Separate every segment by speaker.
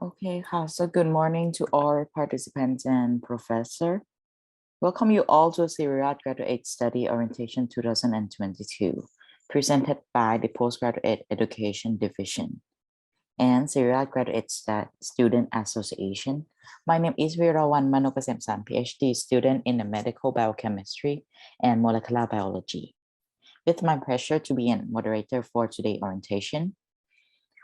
Speaker 1: Okay, so good morning to all participants and professor. Welcome you all to Siriraj Graduate Study Orientation 2022, presented by the Postgraduate Education Division and Siriraj Graduate Student Association. My name is Virawan Manokasemsan, PhD student in the medical biochemistry and molecular biology. It's my pleasure to be a moderator for today's orientation.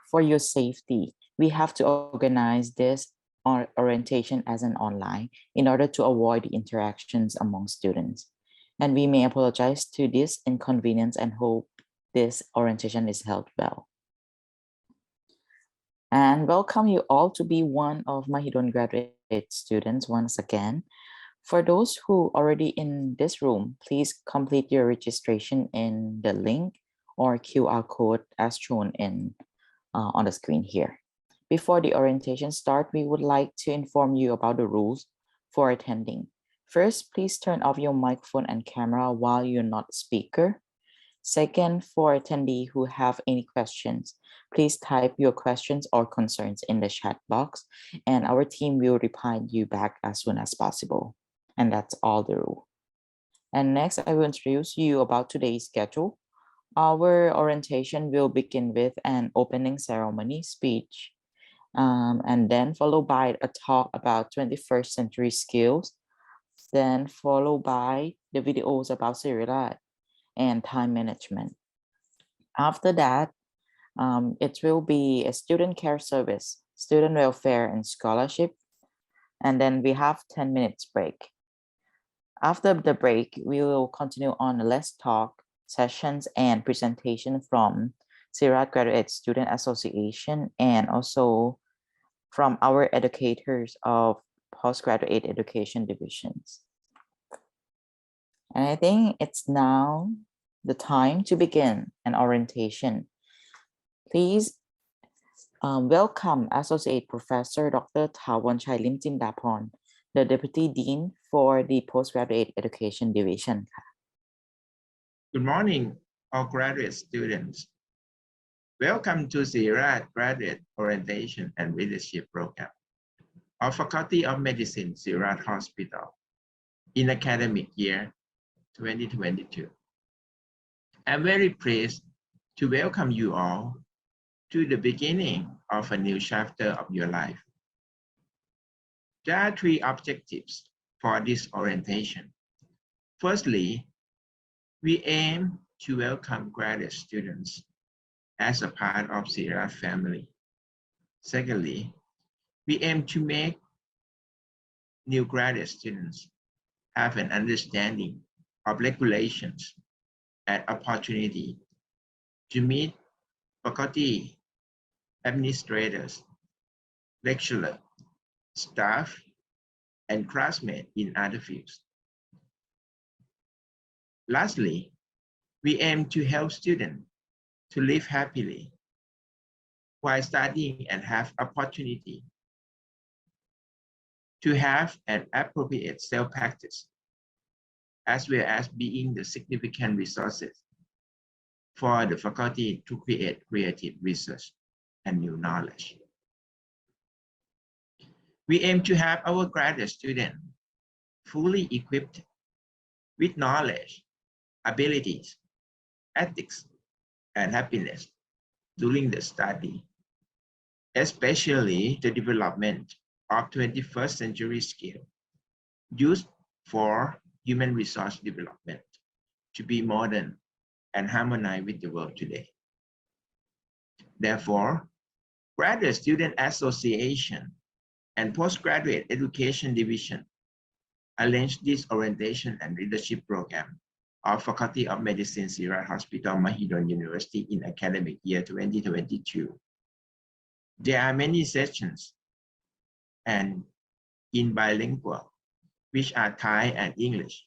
Speaker 1: For your safety, we have to organize this orientation as an online in order to avoid the interactions among students. And we may apologize to this inconvenience and hope this orientation is held well. And welcome you all to be one of Mahidol graduate students once again. For those who already in this room, please complete your registration in the link or QR code as shown on the screen here. Before the orientation start, we would like to inform you about the rules for attending. First, please turn off your microphone and camera while you're not a speaker. Second, for attendees who have any questions, please type your questions or concerns in the chat box and our team will reply you back as soon as possible. And that's all the rule. And next, I will introduce you about today's schedule. Our orientation will begin with an opening ceremony speech, and then followed by a talk about 21st century skills, then followed by the videos about Siriraj and time management. After that, it will be a student care service, student welfare and scholarship, and then we have 10 minutes break. After the break, we will continue on the Let's Talk sessions and presentation from Siriraj Graduate Student Association and also from our educators of postgraduate education divisions. And I think it's now the time to begin an orientation. Please welcome Associate Professor Dr. Thawonchai Limjindapon, the Deputy Dean for the Postgraduate Education Division.
Speaker 2: Good morning, all graduate students. Welcome to Siriraj Graduate Orientation and Leadership Program of Faculty of Medicine, Siriraj Hospital, in academic year 2022. I'm very pleased to welcome you all to the beginning of a new chapter of your life. There are three objectives for this orientation. Firstly, we aim to welcome graduate students as a part of Siriraj family. Secondly, we aim to make new graduate students have an understanding of regulations and opportunity to meet faculty, administrators, lecturers, staff, and classmates in other fields. Lastly, we aim to help students to live happily while studying and have opportunity to have an appropriate self-practice, as well as being the significant resources for the faculty to create creative research and new knowledge. We aim to have our graduate students fully equipped with knowledge, abilities, ethics, and happiness during the study, especially the development of 21st century skills used for human resource development to be modern and harmonize with the world today. Therefore, Graduate Student Association and Postgraduate Education Division arranged this orientation and leadership program of Faculty of Medicine, Siriraj Hospital, Mahidol University in academic year 2022. There are many sessions and in bilingual, which are Thai and English,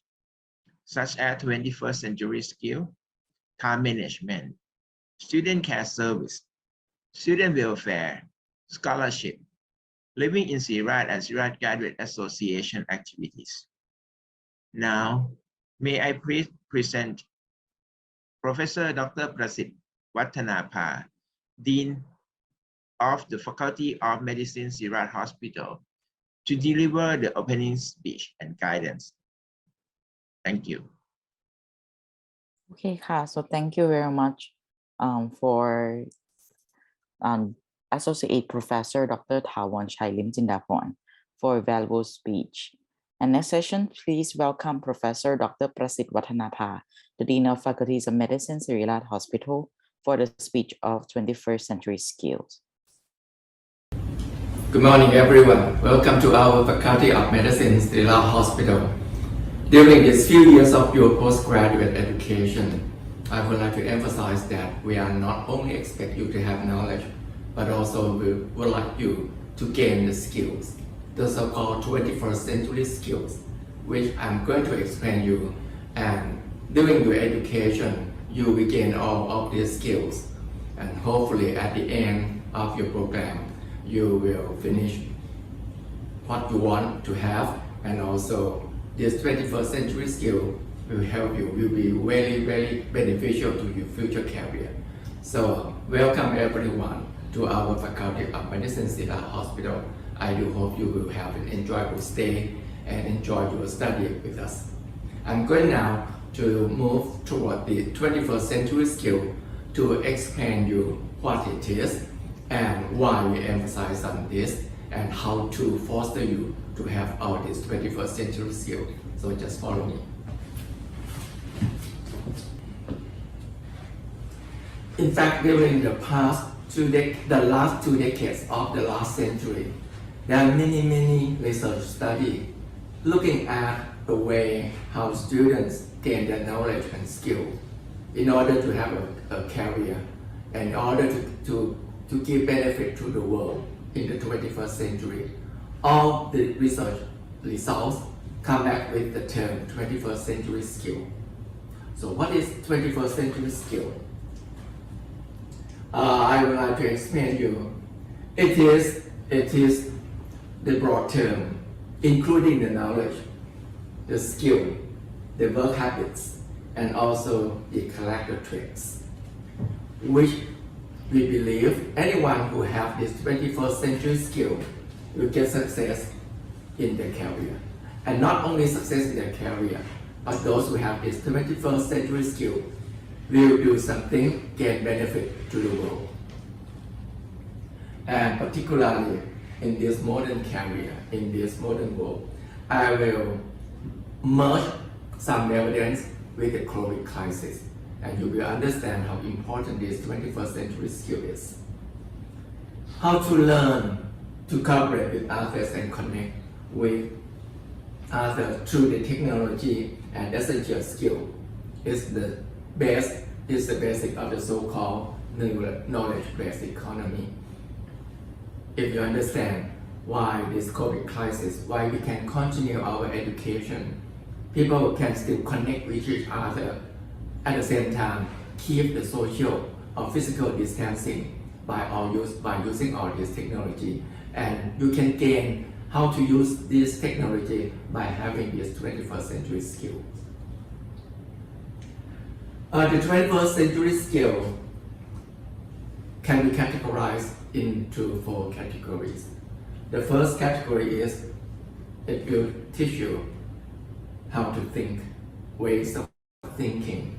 Speaker 2: such as 21st century skill, time management, student care service, student welfare, scholarship, living in Siriraj and Siriraj Graduate Association activities. Now, may I please present Professor Dr. Prasit Wattanapa, Dean of the Faculty of Medicine, Siriraj Hospital, to deliver the opening speech and guidance. Thank you.
Speaker 1: Okay, so thank you very much for um, Associate Professor Dr. Thawan Chailim Jindaporn for a valuable speech. And next session, please welcome Professor Dr. Prasit Watanapa, the Dean of Faculties of Medicine, Siriraj Hospital, for the speech of 21st Century Skills.
Speaker 3: Good morning, everyone. Welcome to our Faculty of Medicine, Siriraj Hospital. During these few years of your postgraduate education, I would like to emphasize that we are not only expect you to have knowledge, but also we would like you to gain the skills, the so-called 21st century skills, which I'm going to explain you. And during your education, you will gain all of these skills. And hopefully at the end of your program, you will finish what you want to have, and also this 21st century skill will help you, will be very, very beneficial to your future career. So welcome everyone to our Faculty of Medicine, Siriraj Hospital. I do hope you will have an enjoyable stay and enjoy your study with us. I'm going now to move toward the 21st century skill to explain you what it is and why we emphasize on this and how to foster you to have all these 21st century skills. So just follow me. In fact, during the last two decades of the last century, there are many research studies looking at the way how students gain their knowledge and skill in order to have a career, and in order to give benefit to the world in the 21st century. All the research results come back with the term 21st century skill. So what is 21st century skill? I would like to explain you. It is the broad term, including the knowledge, the skill, the work habits, and also the character traits, which we believe anyone who have this 21st century skill will get success in their career. And not only success in their career, but those who have this 21st century skill will do something, gain benefit to the world. And particularly in this modern career, in this modern world, I will merge some evidence with the COVID crisis, and you will understand how important this 21st century skill is. How to learn to cooperate with others and connect with others through the technology and essential skill is the basic of the so-called knowledge-based economy. If you understand why this COVID crisis, why we can continue our education, people can still connect with each other, at the same time keep the social or physical distancing by using all this technology, and you can gain how to use this technology by having this 21st century skill. The 21st century skill can be categorized into 4 categories. The first category is it will teach you how to think, ways of thinking.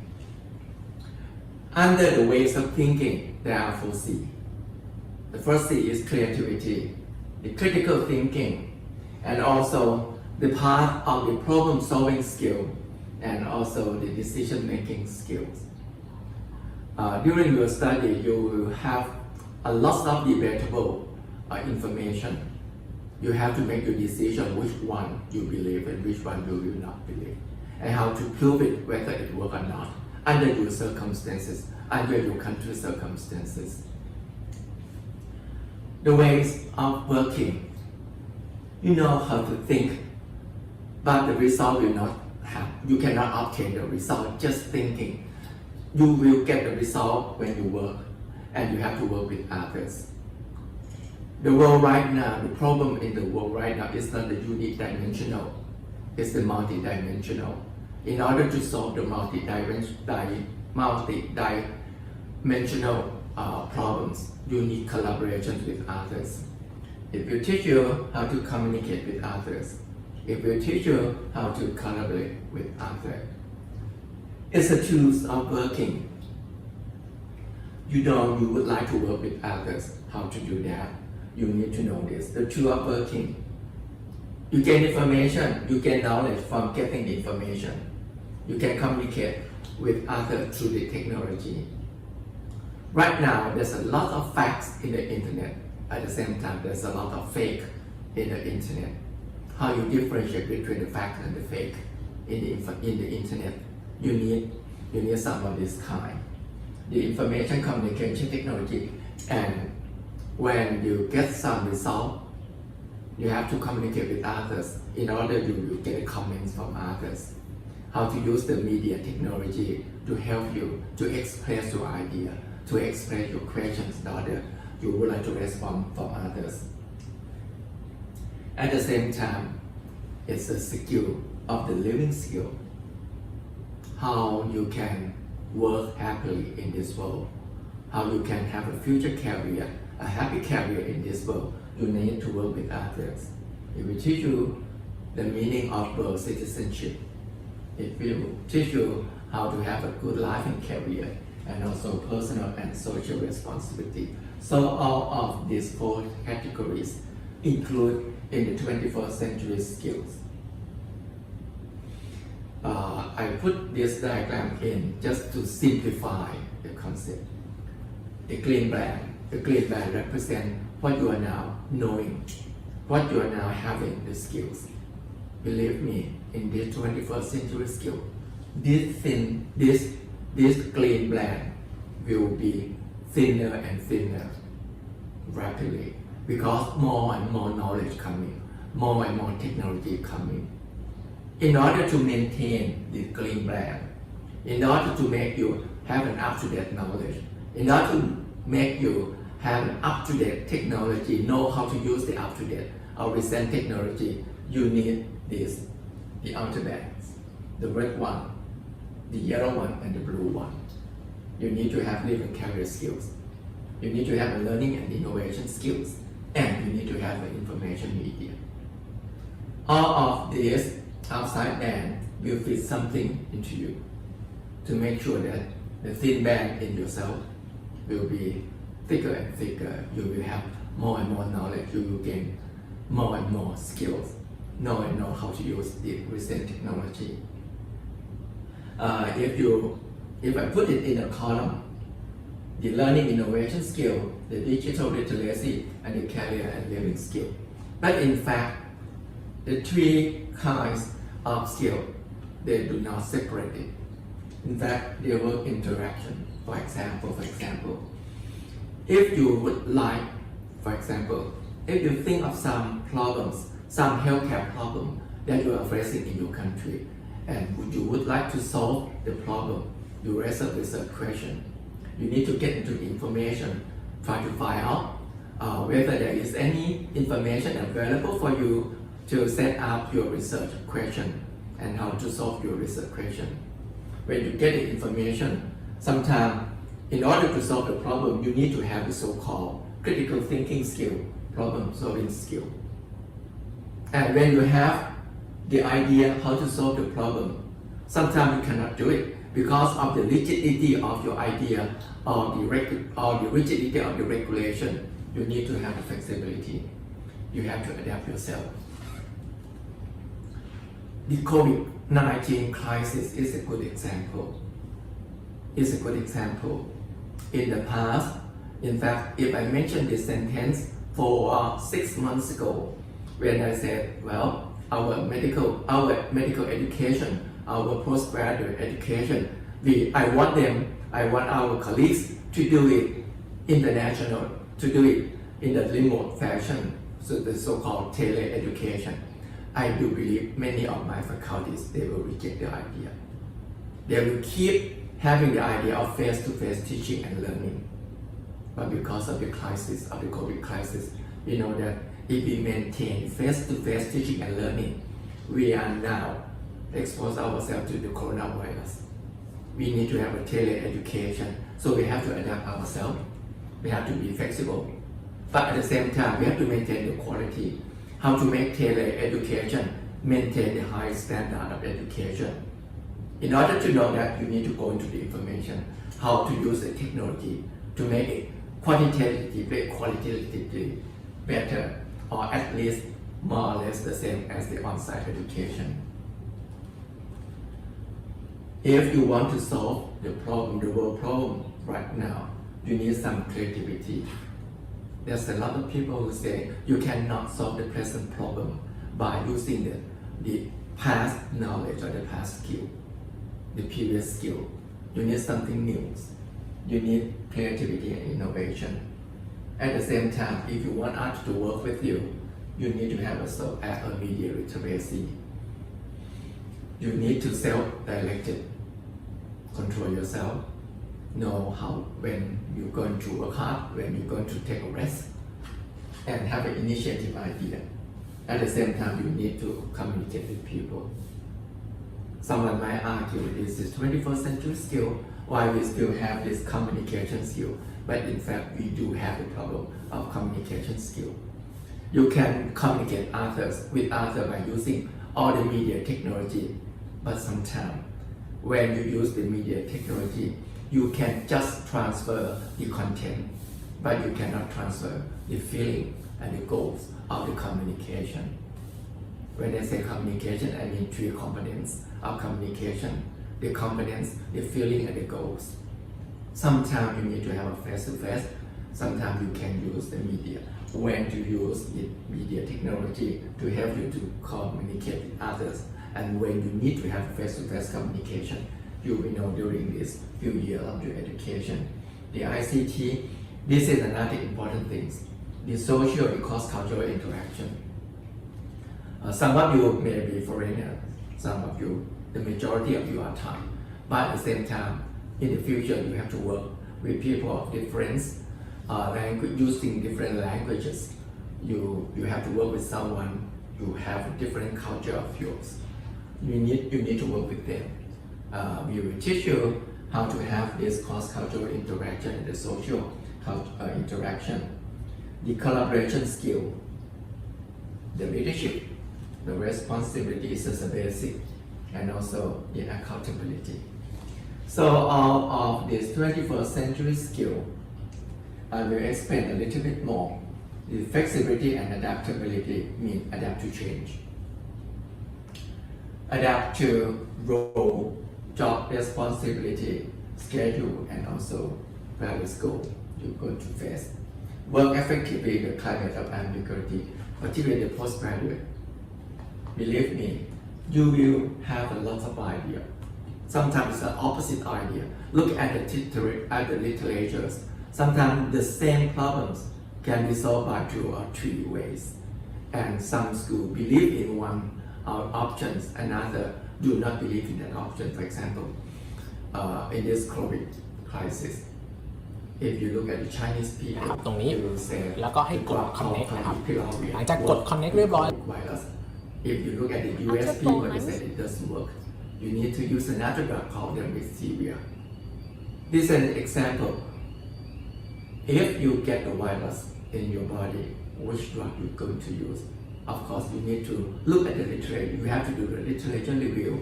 Speaker 3: Under the ways of thinking, there are 4 C. The first C is creativity, the critical thinking, and also the part of the problem-solving skill, and also the decision-making skills. During your study, you will have a lot of debatable information. You have to make your decision which one you believe and which one you will not believe, and how to prove it whether it works or not under your circumstances, under your country's circumstances. The ways of working. You know how to think, but the result will not have. You cannot obtain the result just thinking. You will get the result when you work, and you have to work with others. The world right now, the problem in the world right now is not the unidimensional, it's the multidimensional. In order to solve the multidimensional problems, you need collaboration with others. It will teach you how to communicate with others. It will teach you how to collaborate with others. It's a tools of working. You would like to work with others. How to do that? You need to know this. The tool of working. You get information, you get knowledge from getting the information. You can communicate with others through the technology. Right now, there's a lot of facts in the internet. At the same time, there's a lot of fake in the internet. How you differentiate between the fact and the fake in the internet? You need some of this kind. The information communication technology, and when you get some result, you have to communicate with others in order you get comments from others. How to use the media technology to help you to express your idea, to express your questions in order you would like to respond from others. At the same time, it's a skill of the living skill. How you can work happily in this world, how you can have a future career, a happy career in this world. You need to work with others. It will teach you the meaning of world citizenship. It will teach you how to have a good life and career, and also personal and social responsibility. So all of these 4 categories include in the 21st century skills. I put this diagram in just to simplify the concept. The green band represents what you are now knowing, what you are now having the skills. Believe me, in this 21st century skill, this green band will be thinner and thinner rapidly, because more and more knowledge coming, more and more technology coming. In order to maintain the green band, in order to make you have an up-to-date knowledge, in order to make you have an up-to-date technology, know how to use the up-to-date or recent technology, you need this, the outer bands, the red one, the yellow one, and the blue one. You need to have living career skills. You need to have a learning and innovation skills, and you need to have an information media. All of this outside band will fit something into you to make sure that the thin band in yourself will be thicker and thicker. You will have more and more knowledge. You will gain more and more skills, know how to use the recent technology. If I put it in a column, the learning innovation skill, the digital literacy, and the career and living skill. But in fact, the 3 kinds of skill, they do not separate it. In fact, they work interaction. For example, if you would like, for example, if you think of some problems, some healthcare problem that you are facing in your country, and you would like to solve the problem, you raise a research question. You need to get into the information, try to find out whether there is any information available for you to set up your research question and how to solve your research question. When you get the information, sometimes in order to solve the problem, you need to have the so-called critical thinking skill, problem solving skill. And when you have the idea how to solve the problem, sometimes you cannot do it because of the rigidity of your idea or the rigidity of the regulation. You need to have the flexibility. You have to adapt yourself. The COVID-19 crisis is a good example. In the past, in fact, if I mention this sentence for 6 months ago, when I said, well, our medical education, our postgraduate education, I want our colleagues to do it international, to do it in the remote fashion, so the so-called tele-education. I do believe many of my faculties, they will reject the idea. They will keep having the idea of face-to-face teaching and learning. But because of the crisis, of the COVID crisis, we know that if we maintain face-to-face teaching and learning, we are now expose ourselves to the coronavirus. We need to have a tele-education, so we have to adapt ourselves. We have to be flexible. But at the same time, we have to maintain the quality. How to make tele-education, maintain the high standard of education. In order to know that, you need to go into the information, how to use the technology to make it qualitatively better, or at least more or less the same as the on-site education. If you want to solve the problem, the world problem right now, you need some creativity. There's a lot of people who say you cannot solve the present problem by using the past knowledge or the past skill, the previous skill. You need something new. You need creativity and innovation. At the same time, if you want others to work with you, you need to have a media literacy. You need to self-directed, control yourself, know how, when you're going to work hard, when you're going to take a rest, and have an initiative idea. At the same time, you need to communicate with people. Someone might argue this is 21st century skill, why we still have this communication skill, but in fact, we do have a problem of communication skill. You can communicate with others by using all the media technology, but sometimes when you use the media technology, you can just transfer the content, but you cannot transfer the feeling and the goals of the communication. When I say communication, I mean 3 components of communication: the components, the feeling, and the goals. Sometimes you need to have a face-to-face, sometimes you can use the media. When to use the media technology to help you to communicate with others, and when you need to have face-to-face communication, you will know during these few years of your education. The ICT, this is another important thing, the social and cross-cultural interaction. Some of you may be foreigners, some of you, the majority of you are Thai, but at the same time, in the future, you have to work with people of different language, using different languages. You have to work with someone who have a different culture of yours. You need to work with them. We will teach you how to have this cross-cultural interaction and the social interaction, the collaboration skill, the leadership, the responsibility is a basic, and also the accountability. So all of this 21st century skill, I will explain a little bit more. The flexibility and adaptability mean adapt to change. Adapt to role, job responsibility, schedule, and also various goals you're going to face. Work effectively in the climate of ambiguity, particularly the postgraduate. Believe me, you will have a lot of ideas. Sometimes it's the opposite idea. Look at the literatures. Sometimes the same problems can be solved by 2 or 3 ways. And some schools believe in one options, another do not believe in that option. For example, in this COVID crisis, if you look at the Chinese people,
Speaker 4: ตรงนี้
Speaker 3: they will say
Speaker 4: แล้วก็ให้กด connect นะครับ หลังจากกด connect
Speaker 3: เ
Speaker 4: เรียบร้อย
Speaker 3: virus. If you look at the US people, they say it doesn't work. You need to use another drug called remdesivir. This is an example. If you get the virus in your body, which drug you're going to use? Of course, you need to look at the literature. You have to do the literature review.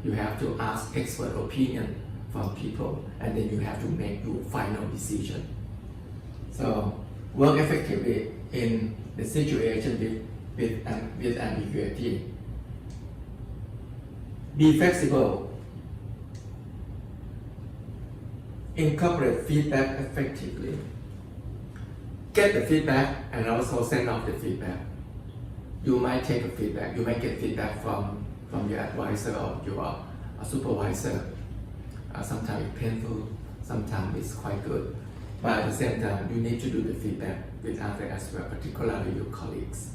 Speaker 3: You have to ask expert opinion from people, and then you have to make your final decision. So, work effectively in the situation with ambiguity. Be flexible. Incorporate feedback effectively. Get the feedback and also send off the feedback. You might take a feedback. You might get feedback from your advisor or your supervisor. Sometimes it's painful, sometimes it's quite good. But at the same time, you need to do the feedback with others as well, particularly your colleagues.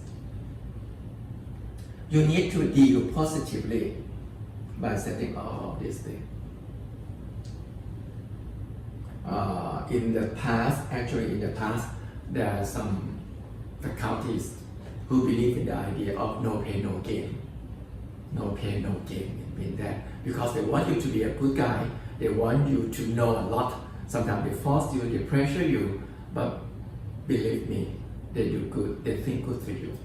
Speaker 3: You need to deal positively by setting all of these things. In the past, there are some faculties who believe in the idea of no pain, no gain. No pain, no gain. It means that because they want you to be a good guy, they want you to know a lot. Sometimes they force you, they pressure you, but believe me, they do good, they think good for you.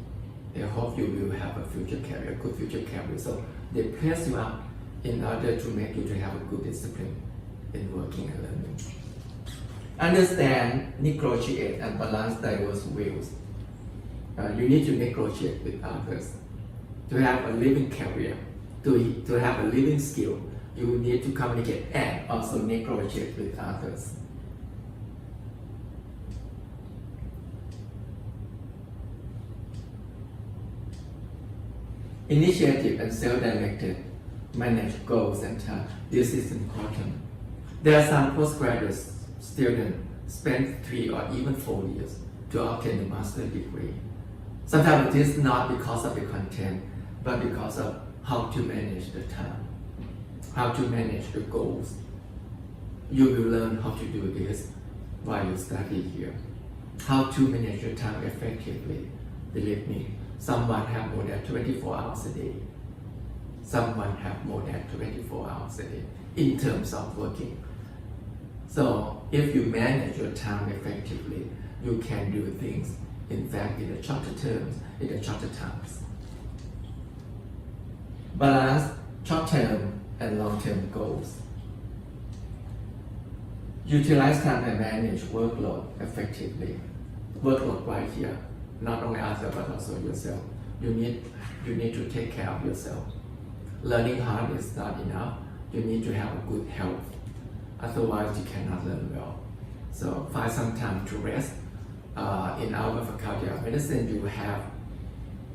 Speaker 3: They hope you will have a future career, good future career. So they place you up in order to make you to have a good discipline in working and learning. Understand, negotiate, and balance diverse views. You need to negotiate with others. To have a living career, to have a living skill, you need to communicate and also negotiate with others. Initiative and self-directed, manage goals and tasks. This is important. There are some postgraduate students spend 3 or even 4 years to obtain a master's degree. Sometimes it is not because of the content, but because of how to manage the time, how to manage the goals. You will learn how to do this while you study here. How to manage your time effectively. Believe me, someone have more than 24 hours a day. Someone have more than 24 hours a day in terms of working. So if you manage your time effectively, you can do things, in fact, in the shorter terms, in the shorter times. Balance short-term and long-term goals. Utilize time and manage workload effectively. Workload right here, not only others but also yourself. You need to take care of yourself. Learning hard is not enough. You need to have a good health. Otherwise, you cannot learn well. So find some time to rest. In our Faculty of Medicine, you have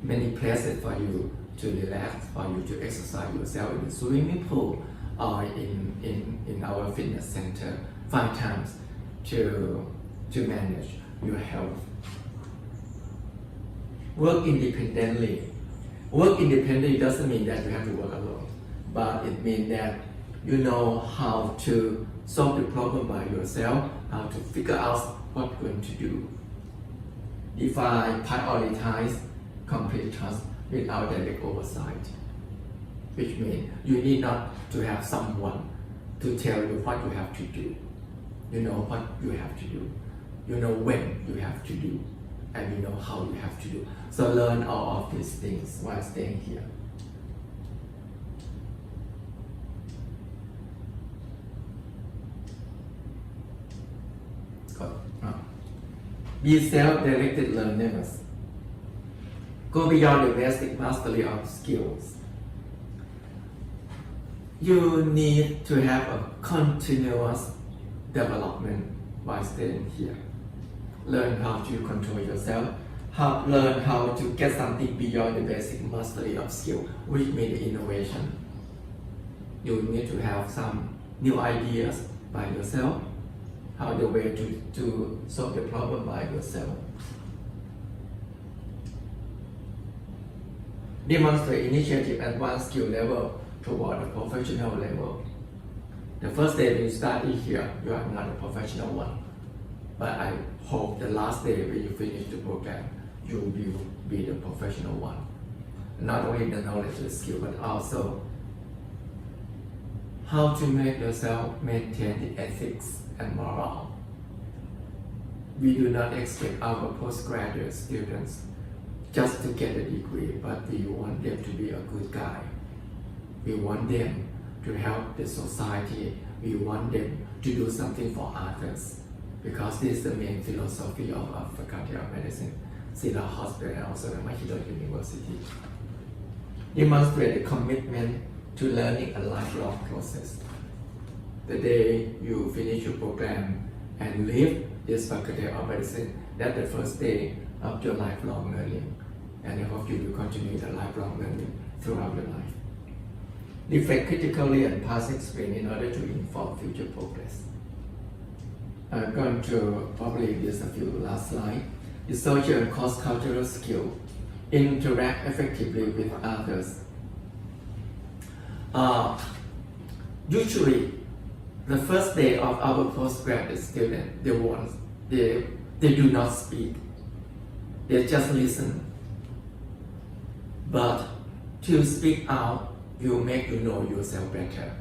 Speaker 3: many places for you to relax, for you to exercise yourself in the swimming pool or in our fitness center. Find times to manage your health. Work independently. Work independently doesn't mean that you have to work alone, but it means that you know how to solve the problem by yourself, how to figure out what you're going to do. Define, prioritize, complete tasks without direct oversight, which means you need not to have someone to tell you what you have to do. You know what you have to do. You know when you have to do, and you know how you have to do. So learn all of these things while staying here. Be self-directed learners. Go beyond the basic mastery of skills. You need to have a continuous development while staying here. Learn how to control yourself, learn how to get something beyond the basic mastery of skill, which means innovation. You need to have some new ideas by yourself, how the way to solve the problem by yourself. Demonstrate initiative at one skill level toward a professional level. The first day you study here, you are not a professional one. But I hope the last day when you finish the program, you will be the professional one. Not only the knowledge and skill, but also how to make yourself maintain the ethics and morale. We do not expect our postgraduate students just to get a degree, but we want them to be a good guy. We want them to help the society. We want them to do something for others, because this is the main philosophy of our Faculty of Medicine, Siriraj Hospital, and also the Mahidol University. Demonstrate the commitment to learning a lifelong process. The day you finish your program and leave this Faculty of Medicine, that's the first day of your lifelong learning. And I hope you will continue the lifelong learning throughout your life. Reflect critically on past experience in order to inform future progress. I'm going to probably use a few last slides. The social and cross-cultural skill. Interact effectively with others. Usually, the first day of our postgraduate student, they do not speak. They just listen. But to speak out, you make you know yourself better.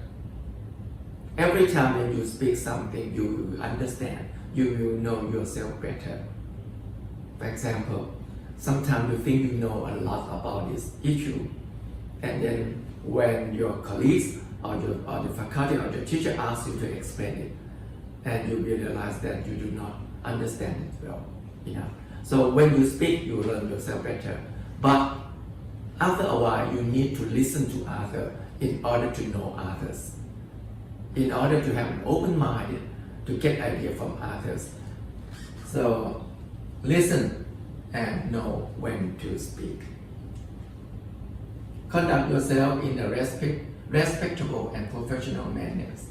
Speaker 3: Every time when you speak something, you understand, you will know yourself better. For example, sometimes you think you know a lot about this issue, and then when your colleagues or the faculty or your teacher asks you to explain it, and you will realize that you do not understand it well enough. So when you speak, you learn yourself better. But after a while, you need to listen to others in order to know others, in order to have an open mind to get ideas from others. So listen and know when to speak. Conduct yourself in a respectable and professional manners.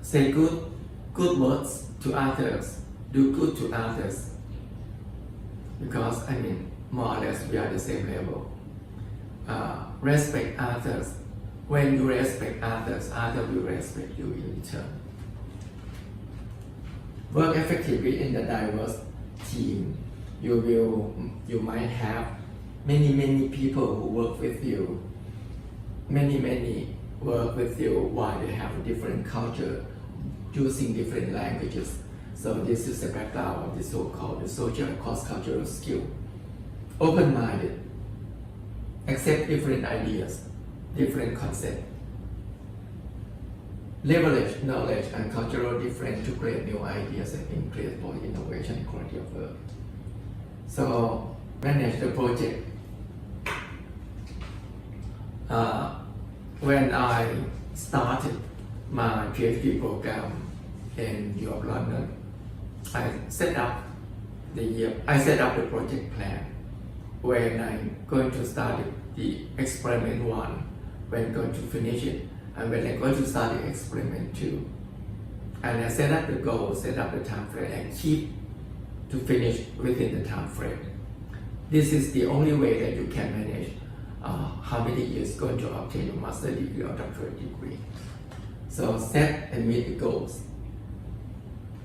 Speaker 3: Say good words to others. Do good to others. Because more or less we are the same level. Respect others. When you respect others, others will respect you in return. Work effectively in the diverse team. You might have many people who work with you. Many work with you while they have a different culture, using different languages. So this is the background of the so-called social and cross-cultural skill. Open-minded, accept different ideas, different concepts. Leverage knowledge and cultural difference to create new ideas and increase both innovation and quality of work. So manage the project. When I started my PhD program in Europe, London, I set up the project plan when I'm going to start the experiment 1, when I'm going to finish it, and when I'm going to start the experiment 2. And I set up the goal, set up the time frame, and keep to finish within the time frame. This is the only way that you can manage how many years going to obtain your master's degree or doctoral degree. So set and meet the goals.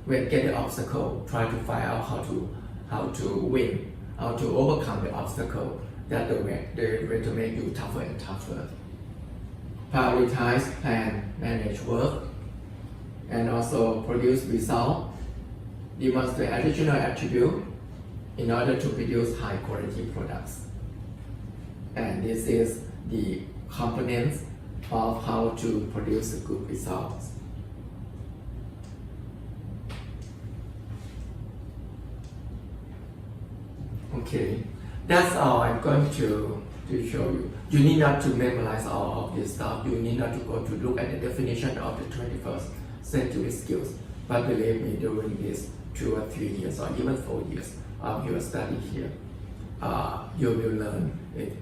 Speaker 3: When get the obstacle, try to find out how to win, how to overcome the obstacle. That the way to make you tougher and tougher. Prioritize, plan, manage work, and also produce result. Demonstrate additional attribute in order to produce high quality products. And this is the components of how to produce good results. Okay, that's all I'm going to show you. You need not to memorize all of this stuff. You need not to go to look at the definition of the 21st century skills. But believe me, during this 2 or 3 years or even 4 years of your study here, you will learn it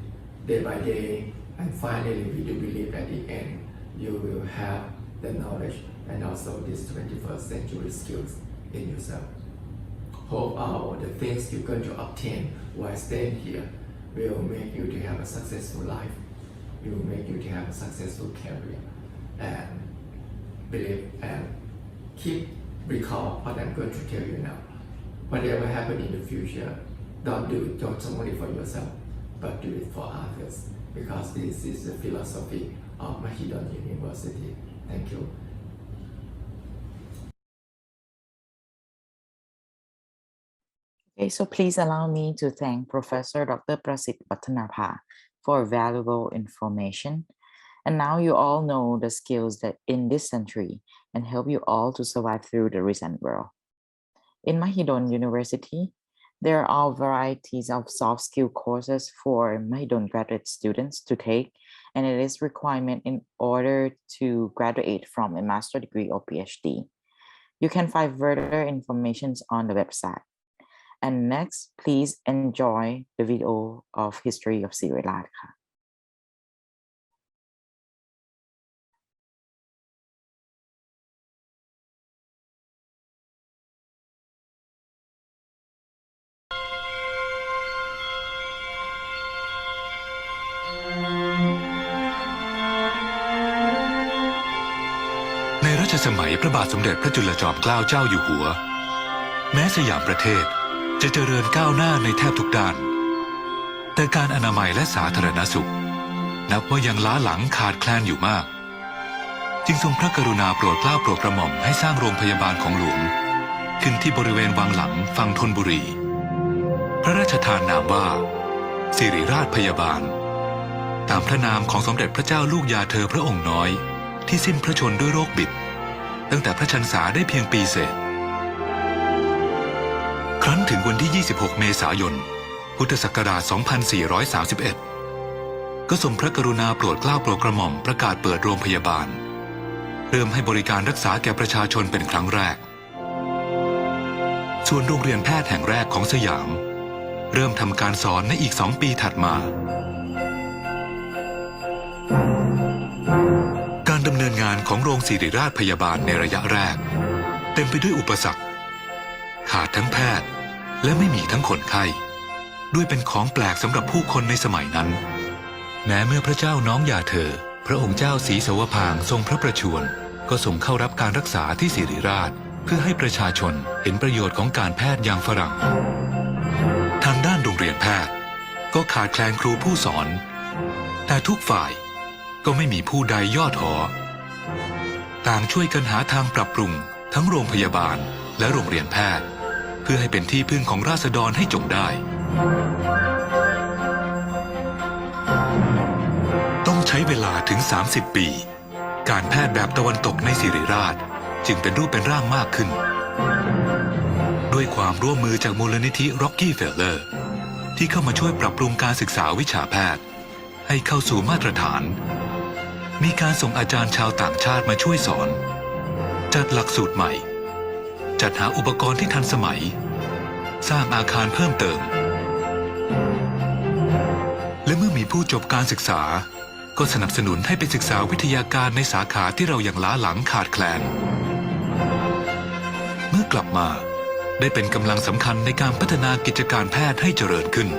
Speaker 3: day by day, and finally we do believe at the end you will have the knowledge and also these 21st century skills in yourself. Hope all the things you're going to obtain while staying here will make you to have a successful life. It will make you to have a successful career. And believe and keep recall what I'm going to tell you now. Whatever happens in the future, don't do it just only for yourself, but do it for others, because this is the philosophy of Mahidol University. Thank you.
Speaker 1: Okay, so please allow me to thank Professor Dr. Prasit Wattanapha for valuable information. And now you all know the skills that in this century and help you all to survive through the recent world. In Mahidol University, there are varieties of soft skill courses for Mahidol graduate students to take, and it is requirement in order to graduate from a master's degree or PhD. You can find further information on the website. And next, please enjoy the video of History of Siriraj.
Speaker 5: ในรัชสมัยพระบาทสมเด็จพระจุลจอมเกล้าเจ้าอยู่หัวแม้สยามประเทศจะเจริญก้าวหน้าในแทบทุกด้านแต่การอนามัยและสาธารณสุขนับว่ายังล้าหลังขาดแคลนอยู่มากจ จึงทรงพระกรุณาโปรดเกล้าโปรดกระหม่อมให้สร้างโรงพยาบาลของหลวงขึ้นที่บริเวณวังหลังฝั่งธนบุรีพระราชทานนามว่าสิริราชพยาบาลตามพระนามของสมเด็จพระเจ้าลูกยาเธอพระองค์น้อยที่สิ้นพระชนม์ด้วยโรคบิดตั้งแต่พระชนษาได้เพียงปีเศษครั้นถึงวันที่ 26 เมษายน พุทธศักราช 2431 ก็ทรงพระกรุณาโปรดเกล้าโปรดกระหม่อมประกาศเปิดโรงพยาบาลเริ่มให้บริการรักษาแก่ประชาชนเป็นครั้งแรกส่วนโรงเรียนแพทย์แห่งแรกของสยามเริ่มทำการสอนในอีก2 ปีถัดมาการดำเนินงานของโรงศิริราชพยาบาลในระยะแรกเต็มไปด้วยอุปสรรคขาดทั้งแพทย์และไม่มีทั้งคนไข้ด้วยเป็นของแปลกสำหรับผู้คนในสมัยนั้นแม้เมื่อพระเจ้าน้องยาเธอพระองค์เจ้าศรีสวภางทรงพระประชวรก็ส่งเข้ารับการรักษาที่ศิริราชเพื่อให้ประชาชนเห็นประโยชน์ของการแพทย์อย่างฝรั่งทางด้านโรงเรียนแพทย์ก็ขาดแคลนครูผู้สอนแต่ทุกฝ่ายก็ไม่มีผู้ใดย่อท้อต่างช่วยกันหาทางปรับปรุงทั้งโรงพยาบาลและโรงเรียนแพทย์เพื่อให้เป็นที่พึ่งของราษฎรให้จงได้ต้องใช้เวลาถึง30 ปีการแพทย์แบบตะวันตกในศิริราชจึงเป็นรูปเป็นร่างมากขึ้นด้วยความร่วมมือจากมูลนิธิ Rockefeller ที่เข้ามาช่วยปรับปรุงการศึกษาวิชาแพทย์ให้เข้าสู่มาตรฐานมีการส่งอาจารย์ชาวต่างชาติมาช่วยสอนจัดหลักสูตรใหม่จัดหาอุปกรณ์ที่ทันสมัยสร้างอาคารเพิ่มเติมและเมื่อมีผู้จบการศึกษาก็สนับสนุนให้ไปศึกษาวิทยาการในสาขาที่เรายังล้าหลังขาดแคลนเมื่อกลับมาได้เป็นกำลังสำคัญในการพัฒนากิจการแพทย์ให้เจริญขึ้น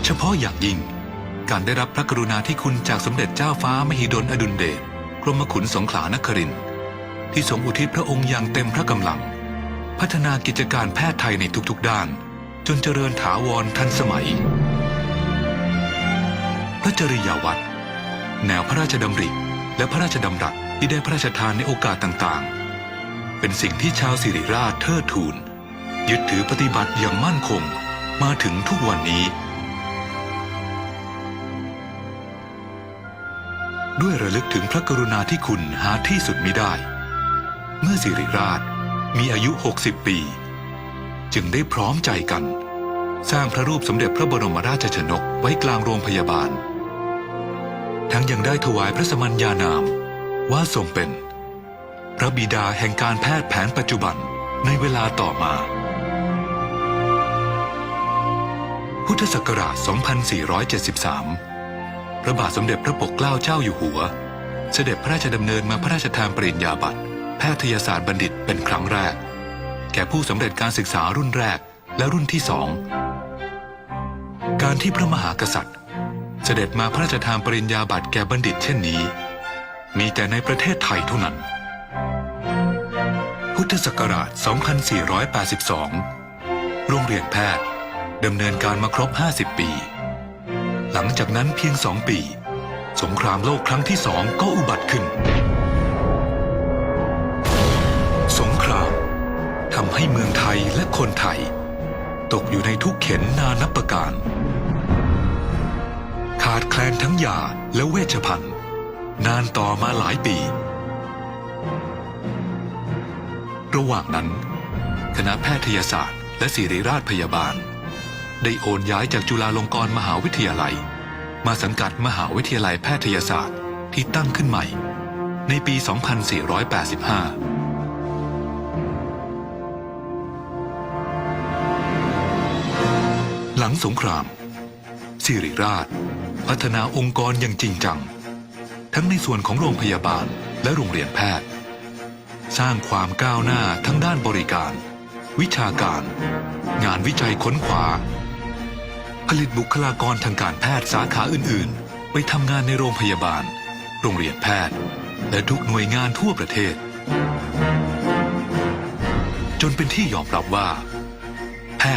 Speaker 5: เฉพาะอย่างยิ่งการได้รับพระกรุณาธิคุณจากสมเด็จเจ้าฟ้ามหิดลอดุลเดชกรมขุนสงขลานครินทร์ที่ทรงอุทิศพระองค์อย่างเต็มพระกำลังพัฒนากิจการแพทย์ไทยในทุกๆด้านจนเจริญถาวรทันสมัยพระจริยวัตรแนวพระราชดำริและพระราชดำรัสที่ได้พระราชทานในโอกาสต่างๆเป็นสิ่งที่ชาวศิริราชเทิดทูนยึดถือปฏิบัติอย่างมั่นคงมาถึงทุกวันนี้ด้วยระลึกถึงพระกรุณาธิคุณหาที่สุดมิได้เมื่อศิริราชมีอายุ60 ปีจึงได้พร้อมใจกันสร้างพระรูปสมเด็จพระบรมราชชนกไว้กลางโรงพยาบาลทั้งยังได้ถวายพระสมัญญานามว่าทรงเป็นพระบิดาแห่งการแพทย์แผนปัจจุบันในเวลาต่อมาพุทธศักราช 2473พระบาทสมเด็จพระปกเกล้าเจ้าอยู่หัวเสด็จพระราชดำเนินมาพระราชทานปริญญาบัตรแพทยศาสตร์บัณฑิตเป็นครั้งแรกแก่ผู้สำเร็จการศึกษารุ่นแรกและรุ่นที่2การที่พระมหากษัตริย์เสด็จมาพระราชทานปริญญาบัตรแก่บัณฑิตเช่นนี้มีแต่ในประเทศไทยเท่านั้นพุทธศักราช 2482โรงเรียนแพทย์ดำเนินการมาครบ50 ปีหลังจากนั้นเพียง2 ปีสงครามโลกครั้งที่2ก็อุบัติขึ้นสงครามทำให้เมืองไทยและคนไทยตกอยู่ในทุกข์เข็ญนานับประการขาดแคลนทั้งยาและเวชภัณฑ์นานต่อมาหลายปีระหว่างนั้นคณะแพทยศาสตร์และศิริราชพยาบาลได้โอนย้ายจากจุฬาลงกรณ์มหาวิทยาลัยมาสังกัดมหาวิทยาลัยแพทยศาสตร์ที่ตั้งขึ้นใหม่ในปี 2485 หลังสงครามศิริราชพัฒนาองค์กรอย่างจริงจังทั้งในส่วนของโรงพยาบาลและโรงเรียนแพทย์สร้างความก้าวหน้าทั้งด้านบริการวิชาการงานวิจัยค้นคว้าผลิตบุคลากรทางการแพทย์สาขาอื่นๆไปทำงานในโรงพยาบาลโรงเรียนแพทย์และทุกหน่วยงานทั่วประเทศจนเป็นที่ยอมรับว่า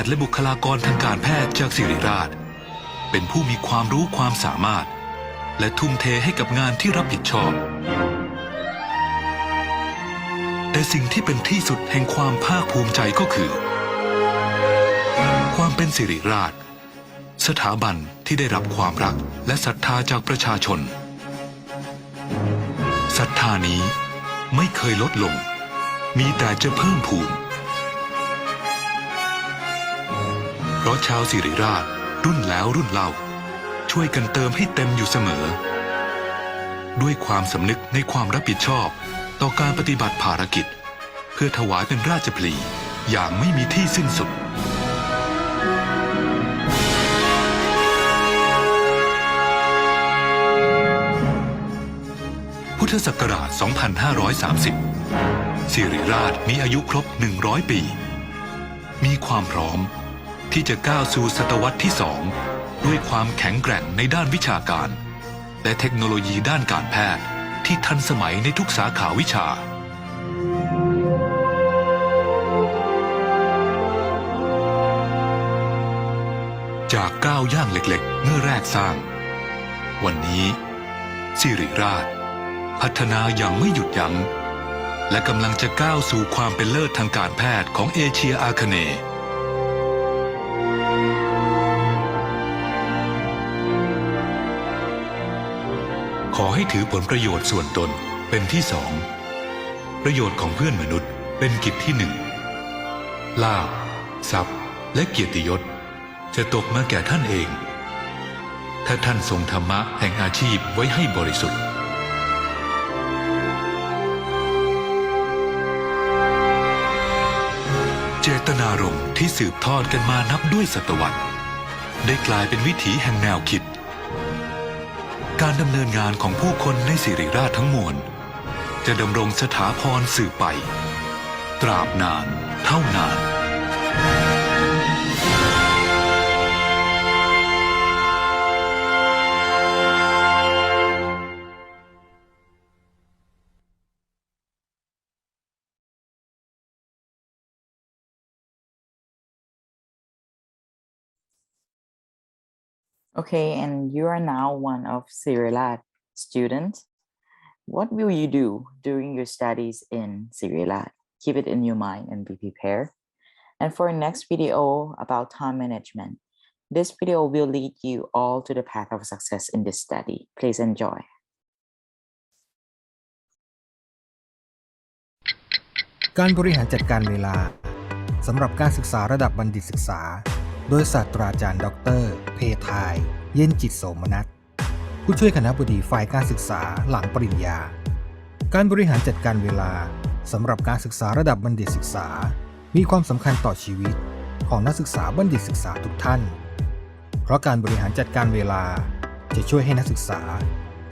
Speaker 5: ทย์และบุคลากรทางการแพทย์จากศิริราชเป็นผู้มีความรู้ความสามารถและทุ่มเทให้กับงานที่รับผิดชอบแต่สิ่งที่เป็นที่สุดแห่งความภาคภูมิใจก็คือความเป็นศิริราชสถาบันที่ได้รับความรักและศรัทธาจากประชาชนศรัทธานี้ไม่เคยลดลงมีแต่จะเพิ่มพูนเพราะชาวศิริราชรุ่นแล้วรุ่นเล่าช่วยกันเติมให้เต็มอยู่เสมอด้วยความสำนึกในความรับผิดชอบต่อการปฏิบัติภารกิจเพื่อถวายเป็นราชพลีอย่างไม่มีที่สิ้นสุดพุทธศักราช 2530 ศิริราชมีอายุครบ 100 ปี มีความพร้อมที่จะก้าวสู่ศตวรรษที่ 2 ด้วยความแข็งแกร่งในด้านวิชาการและเทคโนโลยีด้านการแพทย์ที่ทันสมัยในทุกสาขาวิชาจากก้าวย่างเล็กๆเมื่อแรกสร้างวันนี้ศิริราชพัฒนาอย่างไม่หยุดยั้งและกำลังจะก้าวสู่ความเป็นเลิศทางการแพทย์ของเอเชียอาคเนย์ขอให้ถือผลประโยชน์ส่วนตนเป็นที่สองประโยชน์ของเพื่อนมนุษย์เป็นกิจที่หนึ่งลาภทรัพย์และเกียรติยศจะตกมาแก่ท่านเองถ้าท่านทรงธรรมะแห่งอาชีพไว้ให้บริสุทธิ์เจตนารมณ์ที่สืบทอดกันมานับด้วยศตวรรษได้กลายเป็นวิถีแห่งแนวคิดการดำเนินงานของผู้คนในศิริราชทั้งมวลจะดำรงสถาพรสืบไปตราบนานเท่านาน
Speaker 1: Okay, and you are now one of Siriraj students. What will you do during your studies in Siriraj? Keep it in your mind and be prepared. And for our next video about time management, this video will lead you all to the path of success in this study. Please enjoy.
Speaker 6: การบริหารจัดการเวลาสำหรับการศึกษาระดับบัณฑิตศึกษาโดยศาสตราจารย์ดร.เพทาย เย็นจิตโสมนัสผู้ช่วยคณบดีฝ่ายการศึกษาหลังปริญญาการบริหารจัดการเวลาสำหรับการศึกษาระดับบัณฑิตศึกษามีความสำคัญต่อชีวิตของนักศึกษาบัณฑิตศึกษาทุกท่านเพราะการบริหารจัดการเวลาจะช่วยให้นักศึกษา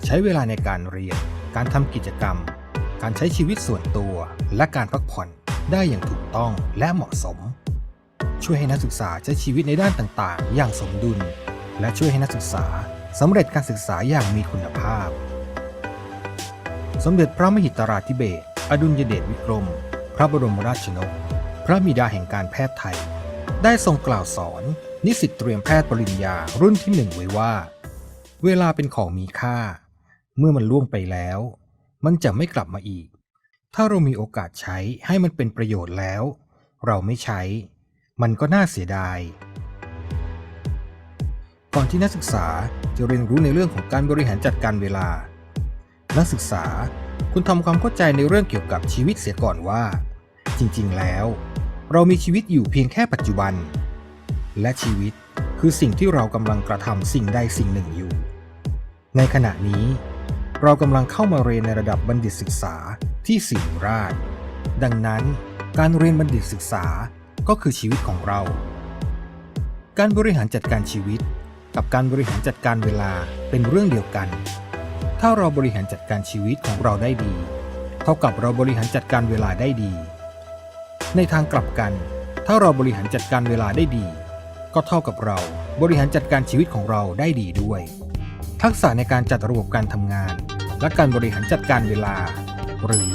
Speaker 6: ใช้เวลาในการเรียนการทำกิจกรรมการใช้ชีวิตส่วนตัวและการพักผ่อนได้อย่างถูกต้องและเหมาะสมช่วยให้นักศึกษาใช้ชีวิตในด้านต่างๆอย่างสมดุลและช่วยให้นักศึกษาสำเร็จการศึกษาอย่างมีคุณภาพสมเด็จพระมหิดลาธิเบศรอดุลยเดชวิกรมพระบรมราชนกพระบิดาแห่งการแพทย์ไทยได้ทรงกล่าวสอนนิสิตเตรียมแพทย์ปริญญารุ่นที่1ไว้ว่าเวลาเป็นของมีค่าเมื่อมันล่วงไปแล้วมันจะไม่กลับมาอีกถ้าเรามีโอกาสใช้ให้มันเป็นประโยชน์แล้วเราไม่ใช้มันก็น่าเสียดายก่อนที่นักศึกษาจะเรียนรู้ในเรื่องของการบริหารจัดการเวลานักศึกษาคุณทำความเข้าใจในเรื่องเกี่ยวกับชีวิตเสียก่อนว่าจริงๆแล้วเรามีชีวิตอยู่เพียงแค่ปัจจุบันและชีวิตคือสิ่งที่เรากำลังกระทำสิ่งใดสิ่งหนึ่งอยู่ในขณะนี้เรากำลังเข้ามาเรียนในระดับบัณฑิตศึกษาที่ศิริราชดังนั้นการเรียนบัณฑิตศึกษาก็คือชีวิตของเราการบริหารจัดการชีวิตกับการบริหารจัดการเวลาเป็นเรื่องเดียวกันถ้าเราบริหารจัดการชีวิตของเราได้ดีเท่ากับเราบริหารจัดการเวลาได้ดีในทางกลับกันถ้าเราบริหารจัดการเวลาได้ดีก็เท่ากับเราบริหารจัดการชีวิตของเราได้ดีด้วยทักษะในการจัดระบบการทำงานและการบริหารจัดการเวลาหรือ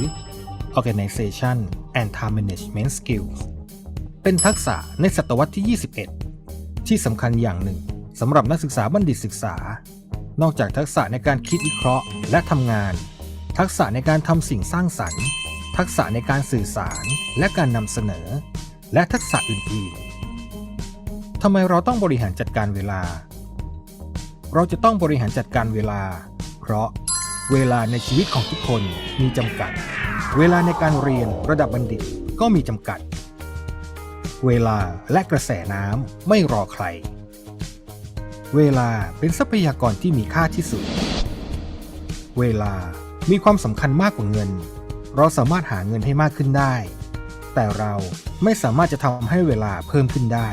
Speaker 6: Organization and Time Management Skills เป็นทักษะในศตวรรษที่ 21 ที่สำคัญอย่างหนึ่งสำหรับนักศึกษาบัณฑิตศึกษานอกจากทักษะในการคิดวิเคราะห์และทำงานทักษะในการทำสิ่งสร้างสรรค์ทักษะในการสื่อสารและการนำเสนอและทักษะอื่นๆทำไมเราต้องบริหารจัดการเวลาเราจะต้องบริหารจัดการเวลาเพราะเวลาในชีวิตของทุกคนมีจำกัดเวลาในการเรียนระดับบัณฑิตก็มีจำกัดเวลาและกระแสน้ำไม่รอใครเวลาเป็นทรัพยากรที่มีค่าที่สุดเวลามีความสำคัญมากกว่าเงินเราสามารถหาเงินให้มากขึ้นได้แต่เราไม่สามารถจะทำให้เวลาเพิ่มขึ้นได้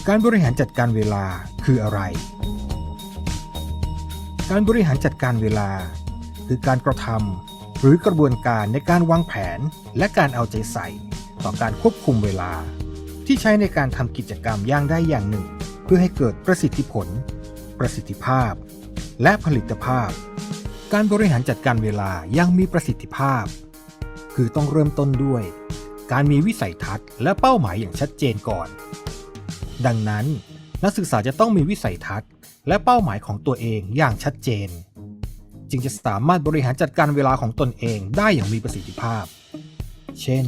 Speaker 6: การบริหารจัดการเวลาคืออะไรการบริหารจัดการเวลาคือการกระทำหรือกระบวนการในการวางแผนและการเอาใจใส่ต่อการควบคุมเวลาที่ใช้ในการทำกิจกรรมอย่างใดอย่างหนึ่งเพื่อให้เกิดประสิทธิผลประสิทธิภาพและผลิตภาพการบริหารจัดการเวลายังมีประสิทธิภาพคือต้องเริ่มต้นด้วยการมีวิสัยทัศน์และเป้าหมายอย่างชัดเจนก่อนดังนั้นนักศึกษาจะต้องมีวิสัยทัศน์และเป้าหมายของตัวเองอย่างชัดเจนจึงจะสามารถบริหารจัดการเวลาของตนเองได้อย่างมีประสิทธิภาพเช่น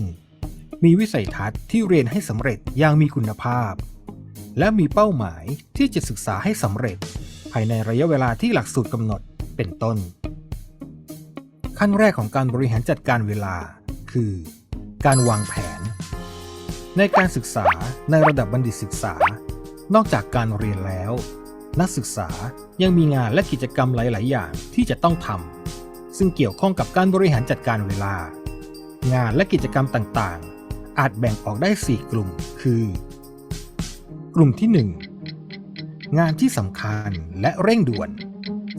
Speaker 6: มีวิสัยทัศน์ที่เรียนให้สำเร็จอย่างมีคุณภาพและมีเป้าหมายที่จะศึกษาให้สำเร็จภายในระยะเวลาที่หลักสูตรกำหนดเป็นต้นขั้นแรกของการบริหารจัดการเวลาคือการวางแผนในการศึกษาในระดับบัณฑิตศึกษานอกจากการเรียนแล้วนักศึกษายังมีงานและกิจกรรมหลาย ๆ อย่างที่จะต้องทำซึ่งเกี่ยวข้องกับการบริหารจัดการเวลางานและกิจกรรมต่าง ๆ อาจแบ่งออกได้ 4 กลุ่มคือกลุ่มที่ 1 งานที่สำคัญและเร่งด่วน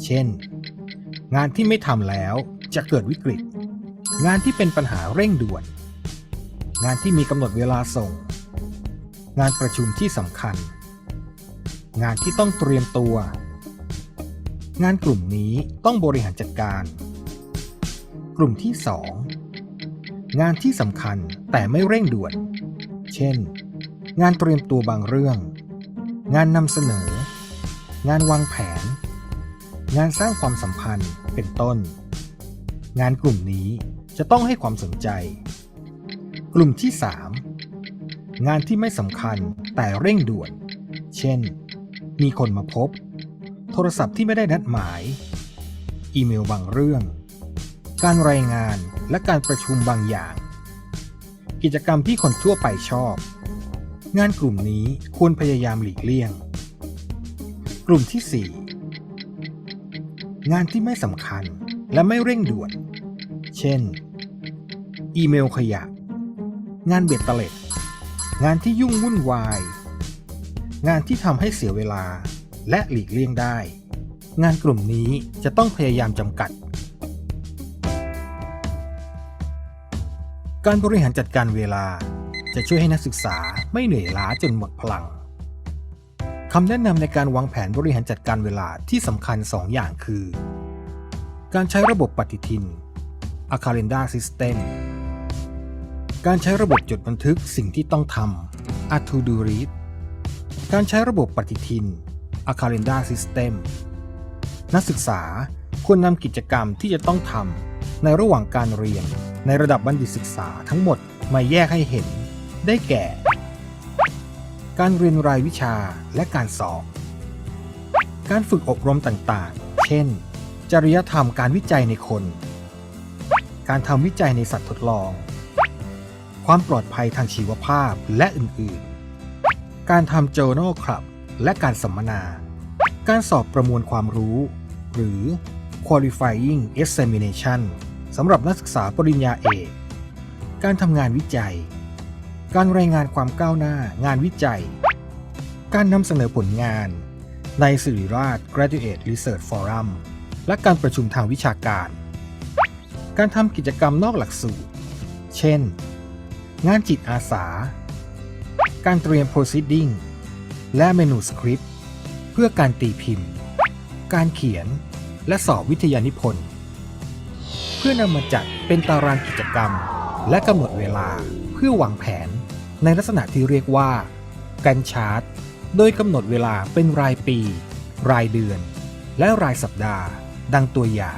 Speaker 6: เช่นงานที่ไม่ทำแล้วจะเกิดวิกฤตงานที่เป็นปัญหาเร่งด่วนงานที่มีกำหนดเวลาส่งงานประชุมที่สำคัญงานที่ต้องเตรียมตัวงานกลุ่มนี้ต้องบริหารจัดการกลุ่มที่ 2 งานที่สำคัญแต่ไม่เร่งด่วนเช่นงานเตรียมตัวบางเรื่องงานนำเสนองานวางแผนงานสร้างความสัมพันธ์เป็นต้นงานกลุ่มนี้จะต้องให้ความสนใจกลุ่มที่ 3 งานที่ไม่สำคัญแต่เร่งด่วนเช่นมีคนมาพบโทรศัพท์ที่ไม่ได้นัดหมายอีเมลบางเรื่องการรายงานและการประชุมบางอย่างกิจกรรมที่คนทั่วไปชอบงานกลุ่มนี้ควรพยายามหลีกเลี่ยงกลุ่มที่ 4 งานที่ไม่สำคัญและไม่เร่งด่วนเช่นอีเมลขยะงานเบ็ดเตล็ดงานที่ยุ่งวุ่นวายงานที่ทำให้เสียเวลาและหลีกเลี่ยงได้งานกลุ่มนี้จะต้องพยายามจำกัดการบริหารจัดการเวลาจะช่วยให้นักศึกษาไม่เหนื่อยล้าจนหมดพลังคำแนะนำในการวางแผนบริหารจัดการเวลาที่สำคัญ2 อย่างคือการใช้ระบบปฏิทิน A Calendar System การใช้ระบบจดบันทึกสิ่งที่ต้องทำ A To-Do List การใช้ระบบปฏิทิน A Calendar System นักศึกษาควรนำกิจกรรมที่จะต้องทำในระหว่างการเรียนในระดับบัณฑิตศึกษาทั้งหมดมาแยกให้เห็นได้แก่การเรียนรายวิชาและการสอบการฝึกอบรมต่างๆเช่นจริยธรรมการวิจัยในคนการทำวิจัยในสัตว์ทดลองความปลอดภัยทางชีวภาพและอื่นๆการทำ Journal Club และการสัมมนาการสอบประมวลความรู้หรือ Qualifying Examination สำหรับนักศึกษาปริญญาเอกการทำงานวิจัยการรายงานความก้าวหน้างานวิจัยการนำเสนอผลงานในสิริราช Graduate Research Forum และการประชุมทางวิชาการการทำกิจกรรมนอกหลักสูตรเช่นงานจิตอาสาการเตรียม Proceeding และ Manuscript เพื่อการตีพิมพ์การเขียนและสอบวิทยานิพนธ์เพื่อนำมาจัดเป็นตารางกิจกรรม และกำหนดเวลาเพื่อวางแผนในลักษณะที่เรียกว่ากันชาร์ตโดยกำหนดเวลาเป็นรายปี รายเดือน และรายสัปดาห์ดังตัวอย่า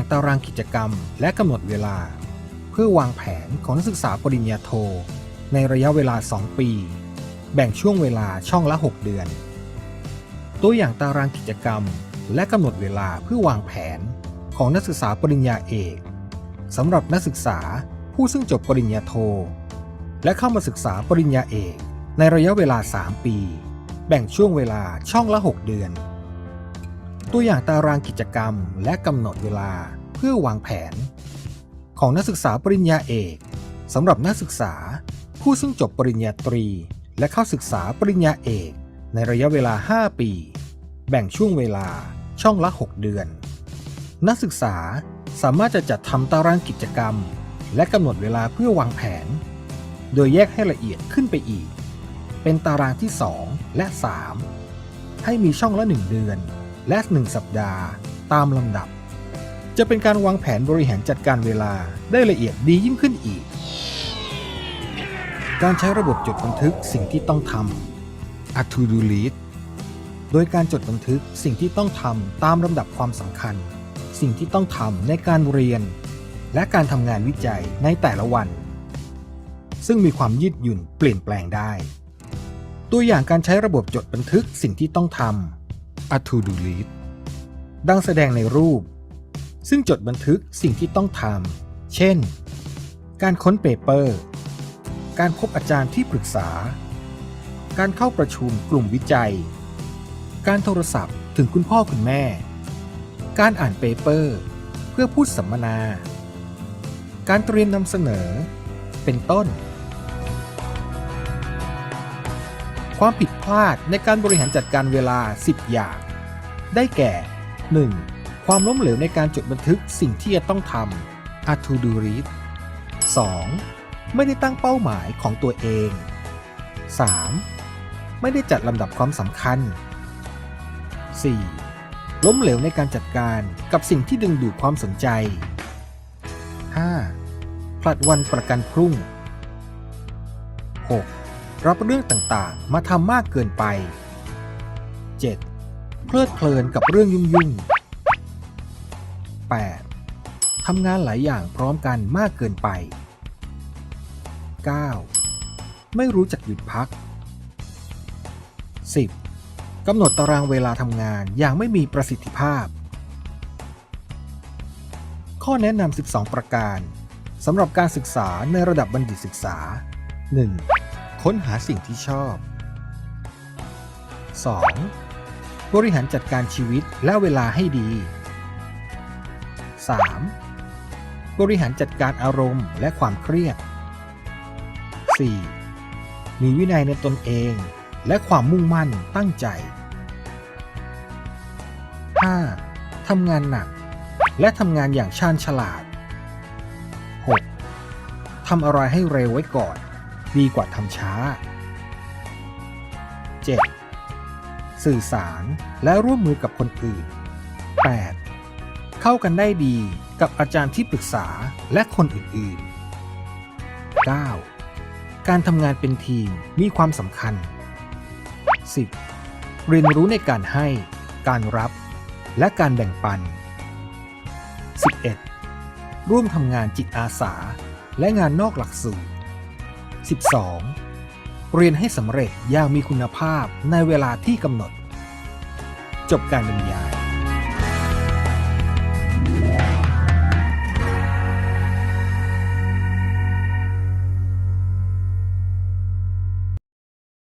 Speaker 6: งตารางกิจกรรมและกำหนดเวลาเพื่อวางแผนของนักศึกษาปริญญาโทในระยะเวลา 2 ปีแบ่งช่วงเวลาช่องละ 6 เดือนตัวอย่างตารางกิจกรรมและกำหนดเวลาเพื่อวางแผนของนักศึกษาปริญญาเอกสำหรับนักศึกษาผู้ซึ่งจบปริญญาโทและเข้ามาศึกษาปริญญาเอกในระยะเวลา 3 ปีแบ่งช่วงเวลาช่องละ 6 เดือนตัวอย่างตารางกิจกรรมและกำหนดเวลาเพื่อวางแผนของนักศึกษาปริญญาเอกสำหรับนักศึกษาผู้ซึ่งจบปริญญาตรีและเข้าศึกษาปริญญาเอกในระยะเวลา 5 ปีแบ่งช่วงเวลาช่องละ 6 เดือนนักศึกษาสามารถจะจัดทำตารางกิจกรรมและกำหนดเวลาเพื่อวางแผนโดยแยกให้ละเอียดขึ้นไปอีกเป็นตารางที่ 2 และ 3 ให้มีช่องละ 1 เดือนและ 1 สัปดาห์ตามลำดับจะเป็นการวางแผนบริหารจัดการเวลาได้ละเอียดดียิ่งขึ้นอีกการใช้ระบบจดบันทึกสิ่งที่ต้องทำ A to-do list โดยการจดบันทึกสิ่งที่ต้องทำตามลำดับความสำคัญสิ่งที่ต้องทำในการเรียนและการทำงานวิจัยในแต่ละวันซึ่งมีความยืดหยุ่นเปลี่ยนแปลงได้ตัวอย่างการใช้ระบบจดบันทึกสิ่งที่ต้องทำ A to-do list ดังแสดงในรูปซึ่งจดบันทึกสิ่งที่ต้องทำเช่นการค้นเปเปอร์การพบอาจารย์ที่ปรึกษาการเข้าประชุมกลุ่มวิจัยการโทรศัพท์ถึงคุณพ่อคุณแม่การอ่านเปเปอร์เพื่อพูดสัมมนาการเตรียมนำเสนอเป็นต้นความผิดพลาดในการบริหารจัดการเวลา 10 อย่างได้แก่ 1. ความล้มเหลวในการจดบันทึกสิ่งที่จะต้องทำ A to-do list 2. ไม่ได้ตั้งเป้าหมายของตัวเอง 3. ไม่ได้จัดลำดับความสำคัญ 4. ล้มเหลวในการจัดการกับสิ่งที่ดึงดูดความสนใจ 5. ผลัดวันประกันพรุ่ง 6. รับเรื่องต่างๆมาทำมากเกินไป 7. เพลิดเพลินกับเรื่องยุ่งๆ 8. ทำงานหลายอย่างพร้อมกันมากเกินไป 9. ไม่รู้จักหยุดพัก 10. กำหนดตารางเวลาทำงานอย่างไม่มีประสิทธิภาพข้อแนะนำ 12 ประการสำหรับการศึกษาในระดับบัณฑิตศึกษา 1. ค้นหาสิ่งที่ชอบ 2. บริหารจัดการชีวิตและเวลาให้ดี 3. บริหารจัดการอารมณ์และความเครียด 4. มีวินัยในตนเองและความมุ่งมั่นตั้งใจ 5. ทำงานหนักและทำงานอย่างชาญฉลาด 6. ทำอะไรให้เร็วไว้ก่อนดีกว่าทำช้า 7. สื่อสารและร่วมมือกับคนอื่น 8. เข้ากันได้ดีกับอาจารย์ที่ปรึกษาและคนอื่นๆ 9. การทำงานเป็นทีมมีความสำคัญ 10. เรียนรู้ในการให้การรับและการแบ่งปัน 11. ร่วมทำงานจิตอาสาและงานนอกหลักสูตร 12. เรียนให้สำเร็จอย่างมีคุณภาพในเวลาที่กำหนดจบการบรรยาย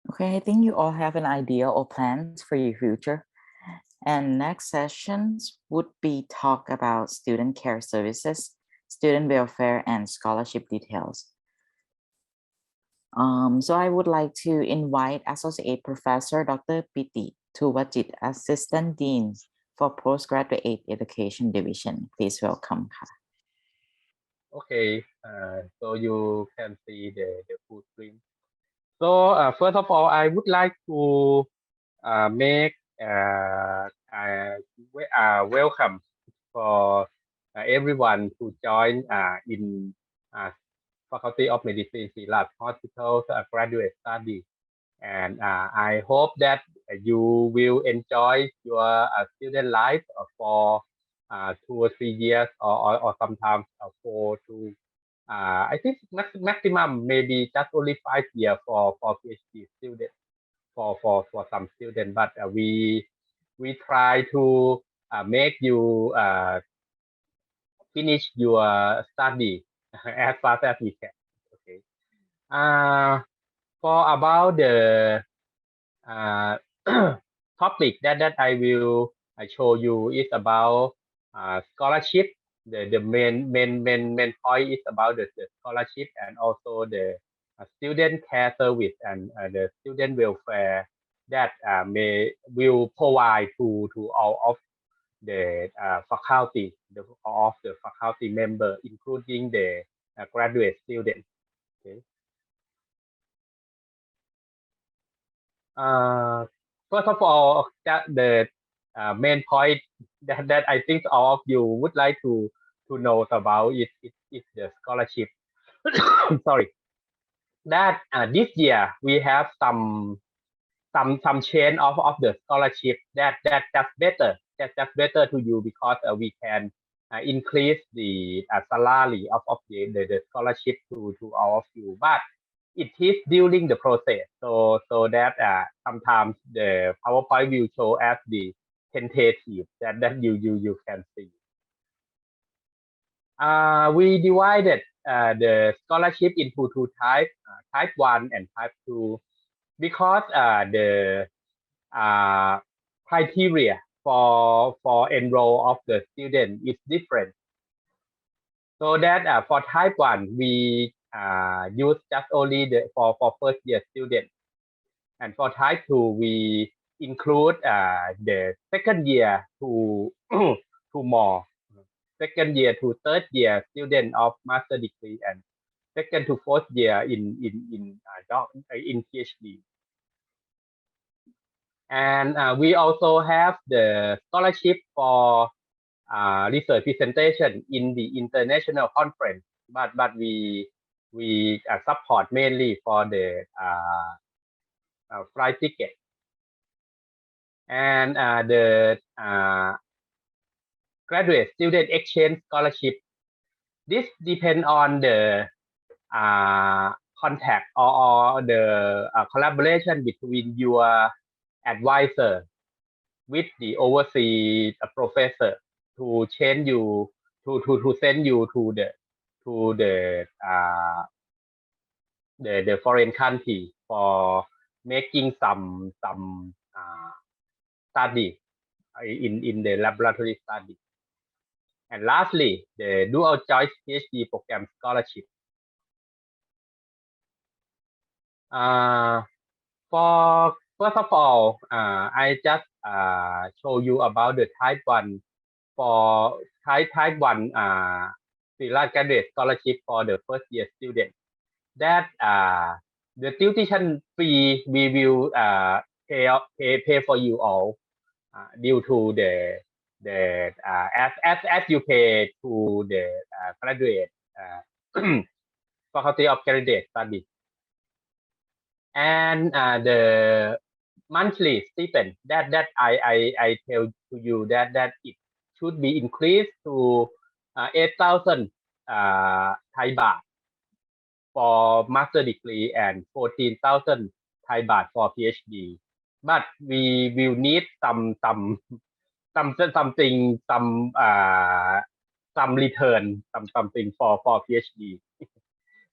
Speaker 1: Okay, I think you all have an idea or plans for your future. And next sessions would be talk about student care services, student welfare, and scholarship details. So I would like to invite Associate Professor Dr. Piti Tuwajit, Assistant Dean for Postgraduate Education Division. Please welcome.
Speaker 7: Okay, so you can see the footprint. So first of all, I would like to make welcome for everyone to join in Faculty of Medicine, Siriraj Hospital graduate study. And I hope that you will enjoy your student life for 2 or 3 years, or sometimes 4 to I think maximum maybe just only 5 years for PhD student for some students, but we try to make you finish your study as fast as we can. Okay. For about the topic that I will show you is about scholarship. The main point is about the scholarship, and also the student care service and the student welfare that will provide to all of the faculty, all of the faculty member, including the graduate student. Okay. First of all, that the main point that I think all of you would like to know about is the scholarship. Sorry, that this year we have some change of the scholarship that's better. That's better to you, because we can increase the salary of the scholarship to all of you, but it is during the process, so that sometimes the PowerPoint will show as the tentative that you can see. We divided the scholarship into two types, type 1 and type 2, because the criteria for enroll of the student is different. So that for type 1, we use just only for first year student, and for type 2, we include the second year to to more, second year to third year student of master degree, and second to fourth year in PhD. And we also have the scholarship for research presentation in the international conference, but we support mainly for the flight ticket. And the graduate student exchange scholarship, this depends on the contact or the collaboration between your advisor with the overseas professor to change you to send you to the foreign country for making some study in the laboratory study. And lastly, the dual choice PhD program scholarship. For first of all, I just show you about the type 1 for type 1 Siriraj graduate scholarship for the first year student. That the tuition fee we will pay for you all due to the as you pay to the graduate faculty of graduate study. And the monthly stipend that I tell to you that it should be increased to 8,000 Thai baht for master degree and 14,000 Thai baht for PhD. But we will need something, some return, something for PhD.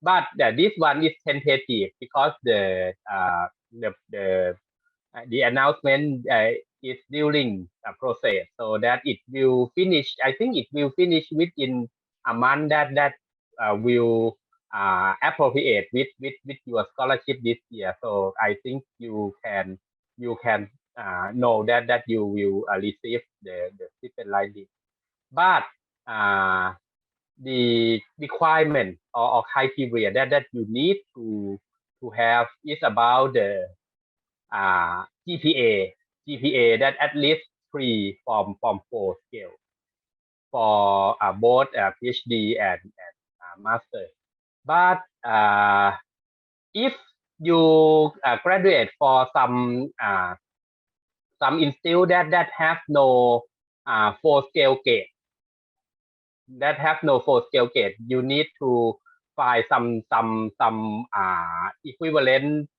Speaker 7: But this one is tentative, because the announcement is during a process, so that it will finish. I think it will finish within a month. That will appropriate with your scholarship this year. So I think you can know that you will receive the stipend like this. But the requirement or criteria that you need to have is about the GPA that at least 3 from 4 scale for both PhD and master. but if you graduate for some institute that have no 4 scale gate, you need to find some equivalent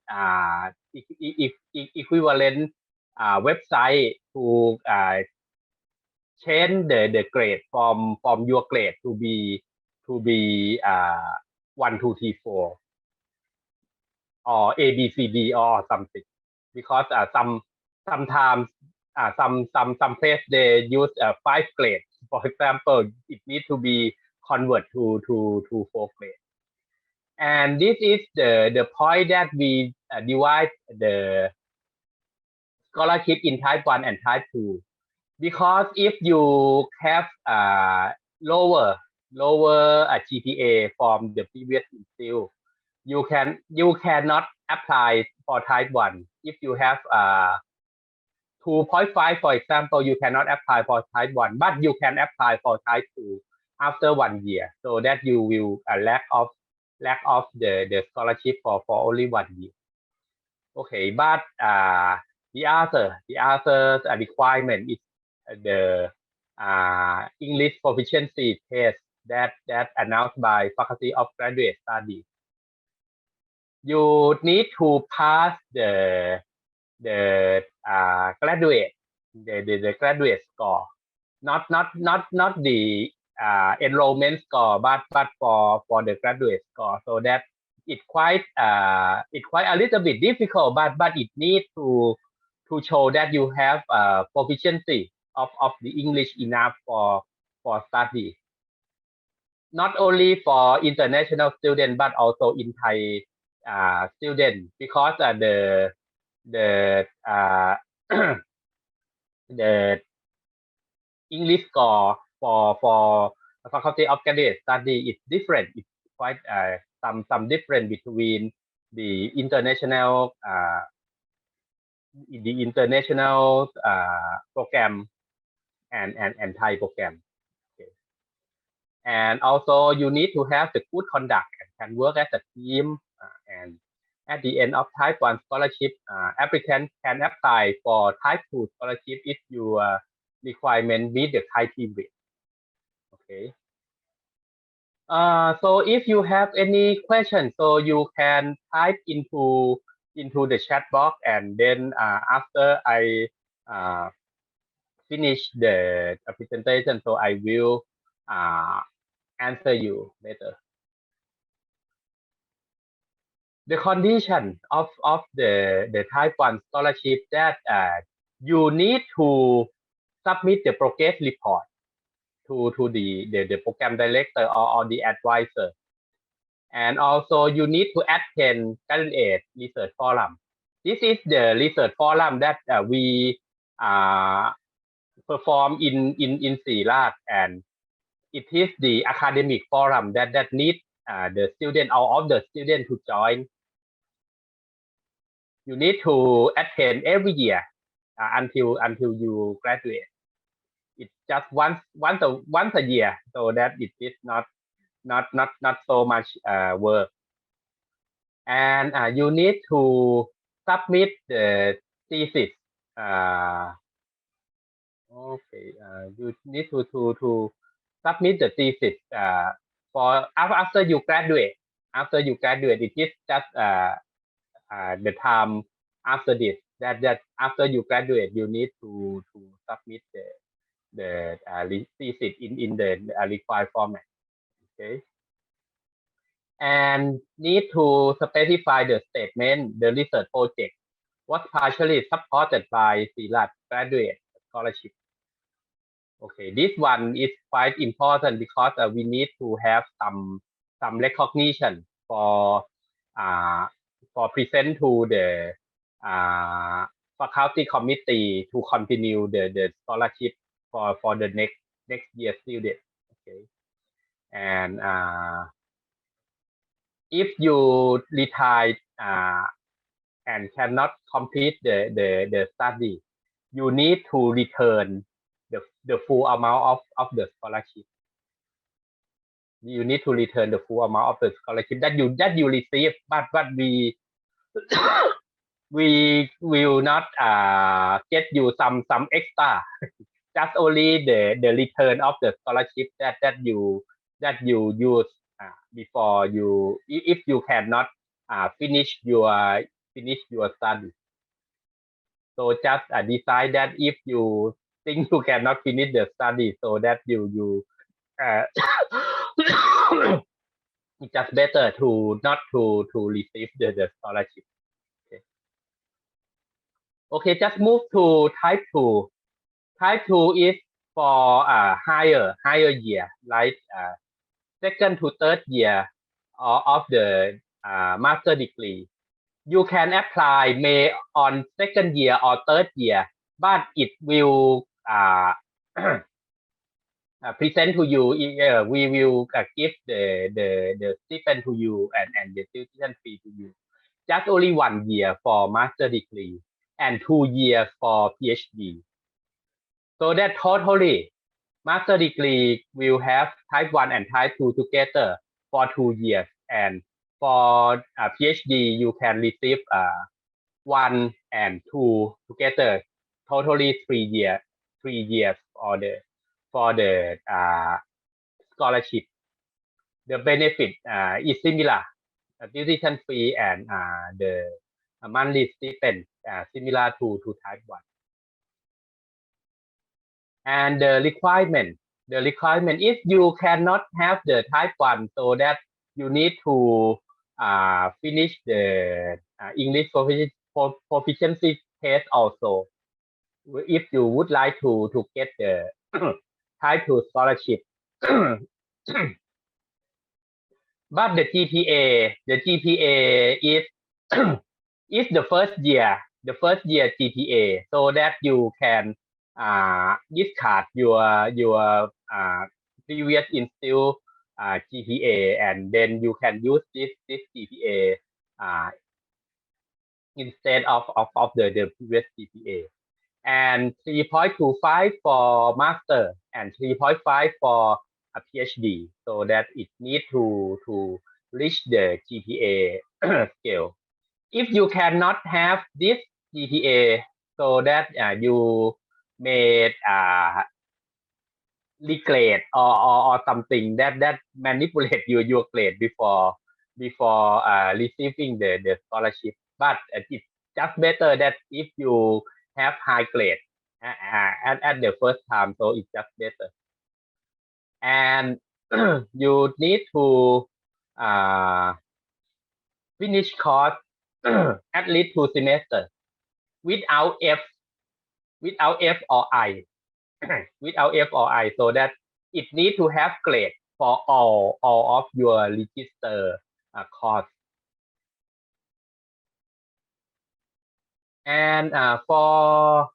Speaker 7: equivalent website to change the grade from your grade to be 1 2 3 4 or A B C D or something, because sometimes some place they use 5 grades. For example, it needs to be convert to 4 grades. And this is the point that we divide the scholarship in type 1 and type 2, because if you have lower GPA from the previous institute, you cannot apply for type 1. If you have 2.5, for example, you cannot apply for type 1, but you can apply for type 2 after 1 year, so that you will lack of the scholarship for only 1 year. Okay, but the other requirement is the English proficiency test that announced by Faculty of Graduate Studies. You need to pass the graduate the graduate score, not the enrollment score, but for the graduate score, so that it's quite a little bit difficult, but it needs to show that you have proficiency of the English enough for study, not only for international students but also in Thai students, because the the English score for Faculty of Graduate Study is different. It's quite some difference between the international program and Thai program. Okay. And also you need to have the good conduct and can work as a team, and at the end of type 1 scholarship, applicant can apply for type 2 scholarship if your requirement meet the criteria. Okay. So if you have any questions, so you can type into the chat box, and then after I finish the presentation, so I will answer you later. The condition of the type 1 scholarship, that you need to submit the progress report to the program director or the advisor, and also you need to attend graduate research forum. This is the research forum that we perform in Siriraj, and it is the academic forum that need the student or of the student to join. You need to attend every year until you graduate. It's just once a year, so that it is not so much work. And you need to submit the thesis. Okay, you need to submit the thesis for after you graduate. After you graduate, it is just the time after this, that after you graduate, you need to submit the thesis in the required format. Okay, and need to specify the statement the research project was partially supported by Siriraj graduate scholarship. Okay, this one is quite important because we need to have some recognition for present to the faculty committee to continue the scholarship for the next year student. Okay, and if you retire and cannot complete the study, you need to return the full amount of the scholarship. you need to return the full amount of the scholarship that you receive, but we we will not get you some extra. Just only the return of the scholarship that you use before you, if you cannot finish your study. So just decide that if you think you cannot finish the study, so that you it's just better to not to receive the scholarship. Okay, just move to type 2. Type 2 is for higher year, like second to third year of the master degree. You can apply May on second year or third year, but it will present to you. We will give the stipend to you and the tuition fee to you. Just only 1 year for master degree and 2 years for PhD. So that totally master degree will have type 1 and type 2 together for 2 years, and for PhD you can receive 1 and 2 together, totally 3 years for the scholarship. The benefit is similar, tuition fee and the monthly stipend similar to type 1. And the requirement is you cannot have the type 1, so that you need to finish the English proficiency test also, if you would like to get the type 2 scholarship. But the GPA is is the first year GPA, so that you can discard your previous institute GPA, and then you can use this GPA instead of the previous GPA. And 3.25 for master and 3.5 for a PhD, so that it need to reach the GPA scale. If you cannot have this GPA, so that you may regret or something that manipulate your grade before receiving the scholarship. But it's just better that if you have high grade at the first time, so it's just better. And you need to finish course at least 2 semesters without F or I. Without F or I, so that it need to have grade for all of your register course. And for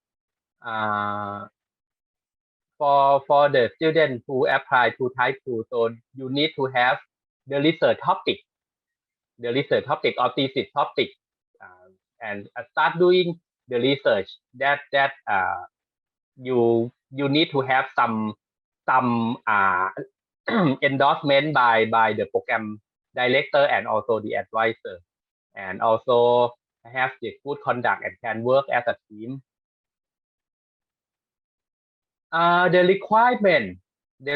Speaker 7: the student who apply to type 2, so you need to have the research topic or thesis topic, and start doing the research that you need to have some endorsement by the program director and also the advisor, and also have the good conduct and can work as a team. The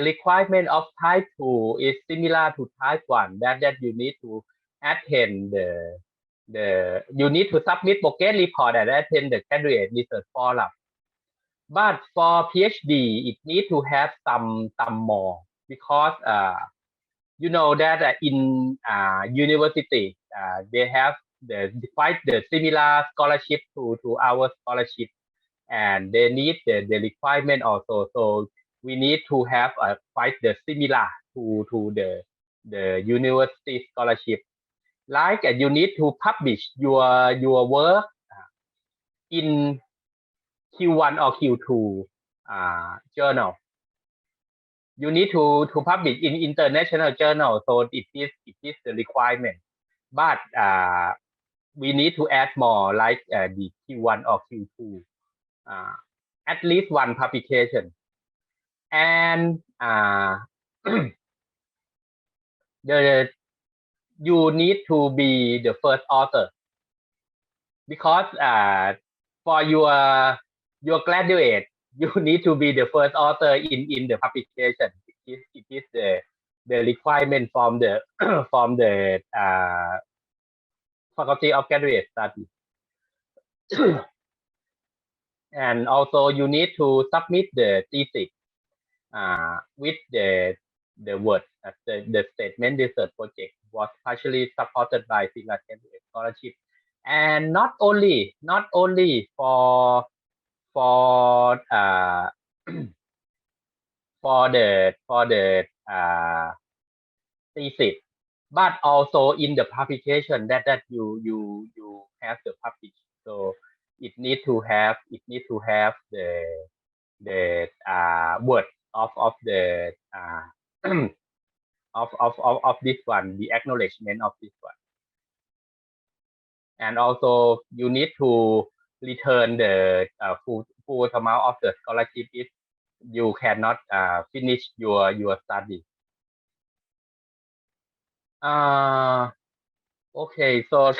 Speaker 7: requirement of type 2 is similar to type 1, that you need to attend you need to submit progress report and attend the candidate research forum. But for PhD, it need to have some more, because you know that in university they have quite the similar scholarship to our scholarship, and they need the requirement also. So we need to have quite the similar to the university scholarship. Like you need to publish your work in Q1 or Q2 journal. You need to publish in international journal, so it is the requirement. But we need to add more, like the Q1 or Q2, at least 1 publication. And the you need to be the first author, because for your graduate you need to be the first author in the publication. It is the requirement from the from the faculty of graduate study. And also you need to submit the thesis with the word the statement research project was partially supported by Siriraj scholarship. And not only for for the thesis, but also in the publication that you have to publish. So it need to have the word of the of this one, the acknowledgement of this one. And also you need to return the full amount of the scholarship if you cannot finish your study. Okay, so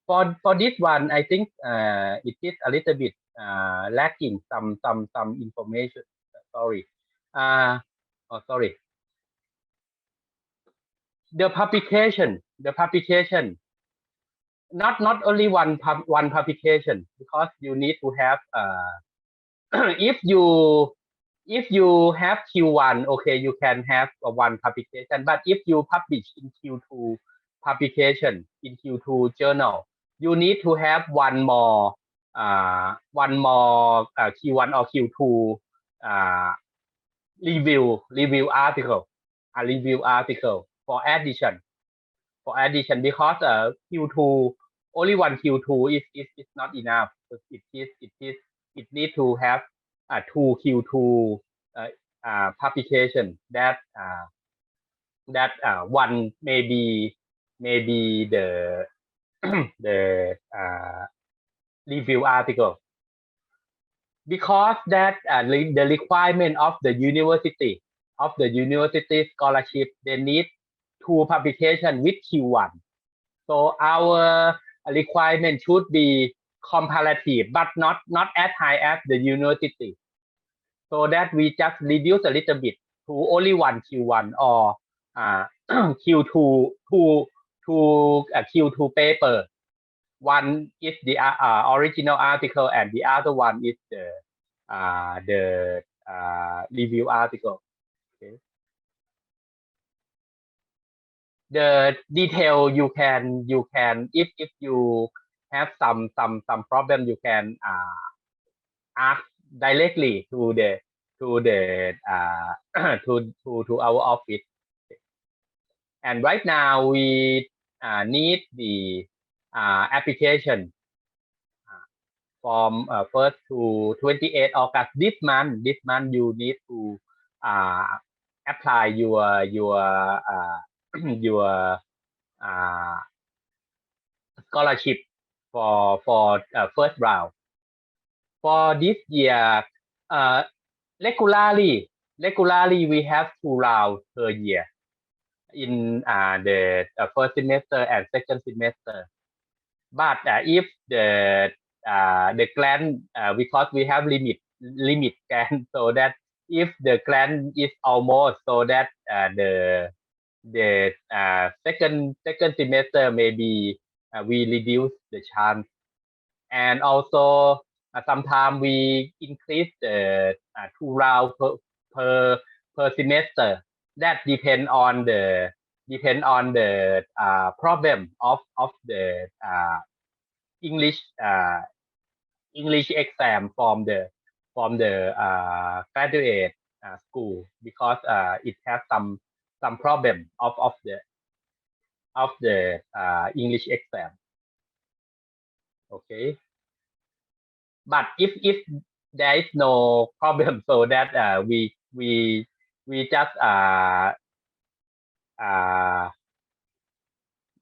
Speaker 7: for this one, I think it is a little bit lacking some information. Sorry. Sorry. The publication, not only one publication, because you need to have if you have Q1, okay, you can have one publication. But if you publish in Q2 publication, in Q2 journal, you need to have one more Q1 or Q2 review article, a review article for addition, because Q2 only one Q2 is not enough. It need to have two Q2 publication that one maybe the the review article, because that the requirement of the university scholarship, they need two publication with Q1. So our requirement should be comparative, but not as high as the university. So that we just reduce a little bit to only one Q1 or Q2 Q2 paper. One is the original article, and the other one is the review article. Okay. The detail you can if you have some problem, you can ask directly to the to our office. And right now we need the application from 1st to 28 August. This month you need to apply your your scholarship for first round. For this year, regularly we have 2 rounds per year in the first semester and second semester. But if the grant, because we have limit grant, so that if the grant is almost, so that the second semester maybe we reduce the chance. And also sometimes we increase the 2 rounds per semester. That depend on the problem of the English exam from the graduate school, because it has some problem of the English exam. Okay, but if there is no problem, so that we just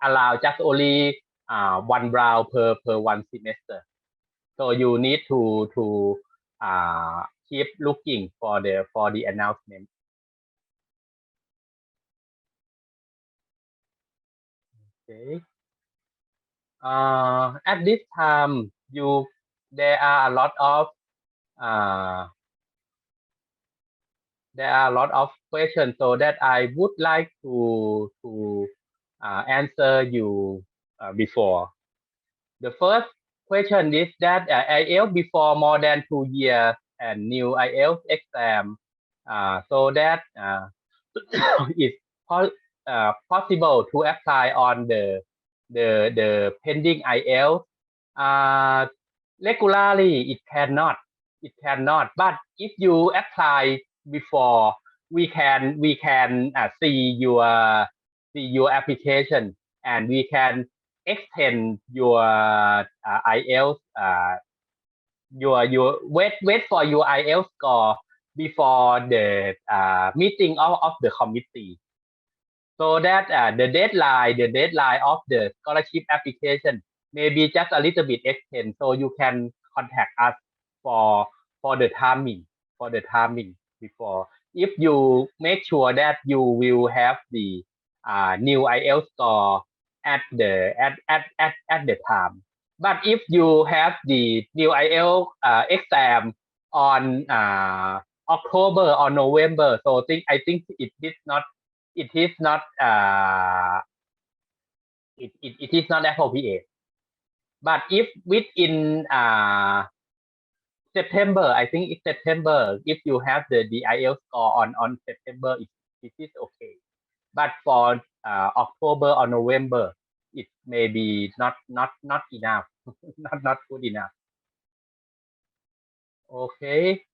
Speaker 7: allow just only 1 round per 1 semester. So you need to keep looking for the announcement. Okay. At this time, there are a lot of uh, questions, so that I would like to answer you before. The first question is that IELTS before more than 2 years and new IELTS exam, so that it's possible to apply on the pending IELTS. Regularly, it cannot. But if you apply before, we can see your application, and we can extend your IELTS. Your wait for your IELTS score before the meeting of the committee, so that the deadline of the scholarship application may be just a little bit extended, so you can contact us for the timing before. If you make sure that you will have the new IELTS score at the time. But if you have the new IELTS exam on October or November, so I think it is not appropriate. But if within September, I think it's September, if you have the IELTS score on September, it is okay. But for October or November, it may be not enough, not good enough. Okay.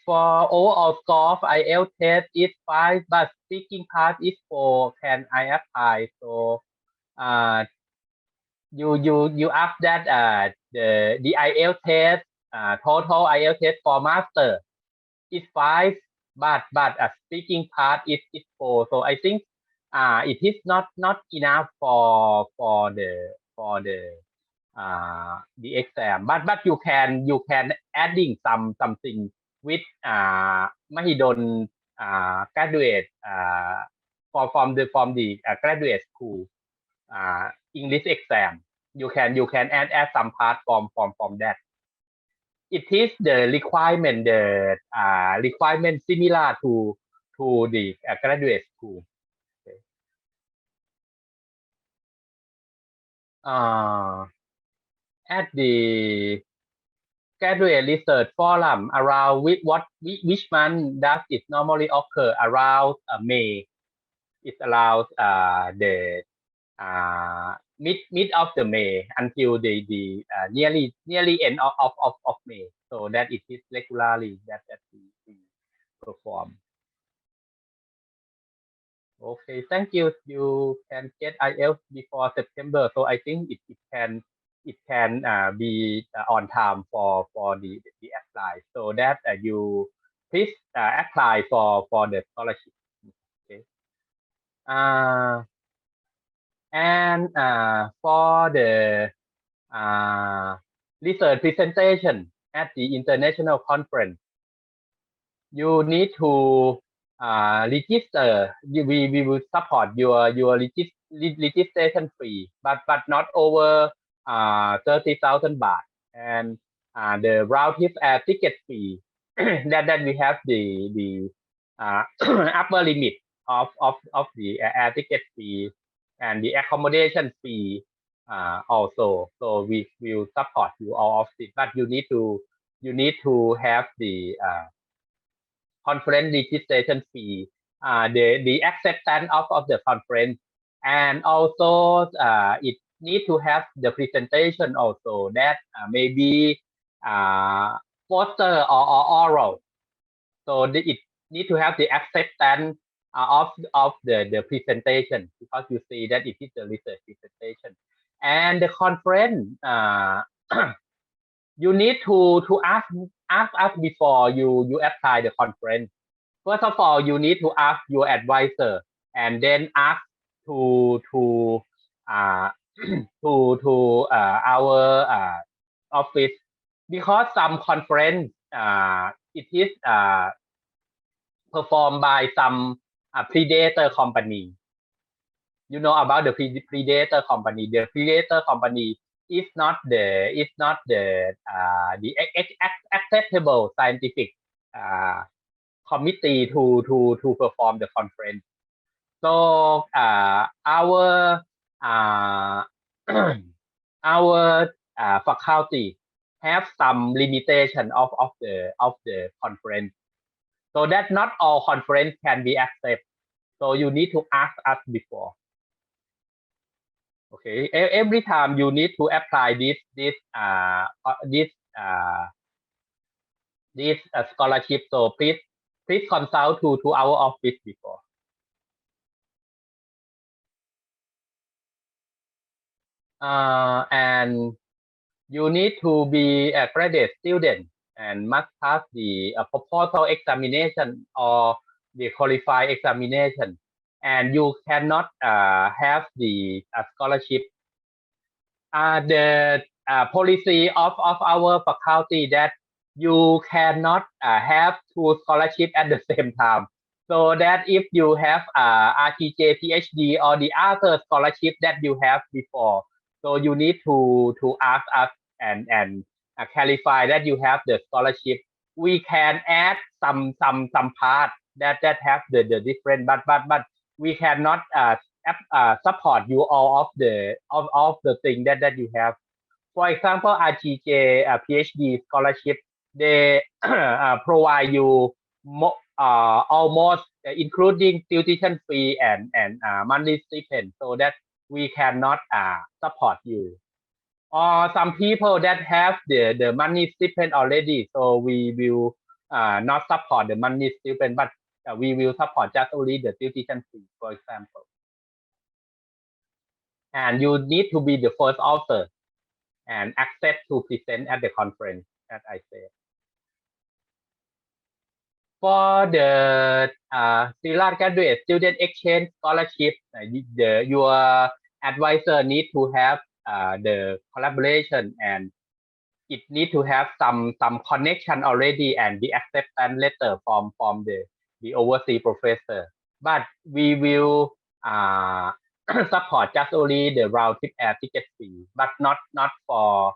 Speaker 7: For overall score of IELTS test is 5, but speaking part is 4. Can I apply? So, you ask that the IELTS test, total IELTS test for master is 5, but speaking part is 4. So I think it is not enough for the exam. But you can adding something with Mahidol graduate from the graduate school English exam. You can add some part from that. It is the requirement, requirement similar to the graduate school. Okay. At the graduate research forum, around which month does it normally occur? Around May. It's around the mid of the May until the nearly end of May. So that it is regularly that we perform. Okay, thank you. You can get IELTS before September, so I think it can be on time for the apply, so that you please apply for the scholarship. Okay. And for the research presentation at the international conference, you need to register. We will support your registration fee, but not over 30,000 baht, and the round trip air ticket fee that we have the upper limit of the air ticket fee and the accommodation fee also. So we will support you all of it, but you need to have the conference registration fee, the acceptance of the conference, and also it need to have the presentation also, that maybe poster or oral. So it need to have the acceptance of the presentation, because you see that it is the research presentation. And the conference, you need to ask us before you apply the conference. First of all, you need to ask your advisor, and then ask to our office, because some conference it is performed by some predator company. You know about the predator company. The predator company is not the acceptable scientific committee to perform the conference. So our our faculty have some limitation of the conference. So that not all conference can be accepted. So you need to ask us before. Okay, every time you need to apply this scholarship. So please consult to our office before. And you need to be a graduate student and must pass the proposal examination or the qualified examination, and you cannot have the scholarship. The policy of our faculty that you cannot have two scholarships at the same time. So that if you have RTJ, PhD, or the other scholarship that you have before, so you need to ask us and clarify that you have the scholarship. We can add some part that have the different, but we cannot support you all of the thing that you have. For example, RTJ PhD scholarship, they provide you almost including tuition fee and monthly stipend, so that we cannot support you. Or some people that have the money stipend already, so we will not support the money stipend, but we will support just only the tuition fee, for example. And you need to be the first author and accept to present at the conference, as I said. For the Siriraj Graduate Student Exchange Scholarship, your advisor need to have the collaboration, and it need to have some connection already and the acceptance letter from the overseas professor. But we will support just only the round trip air ticket fee, but not for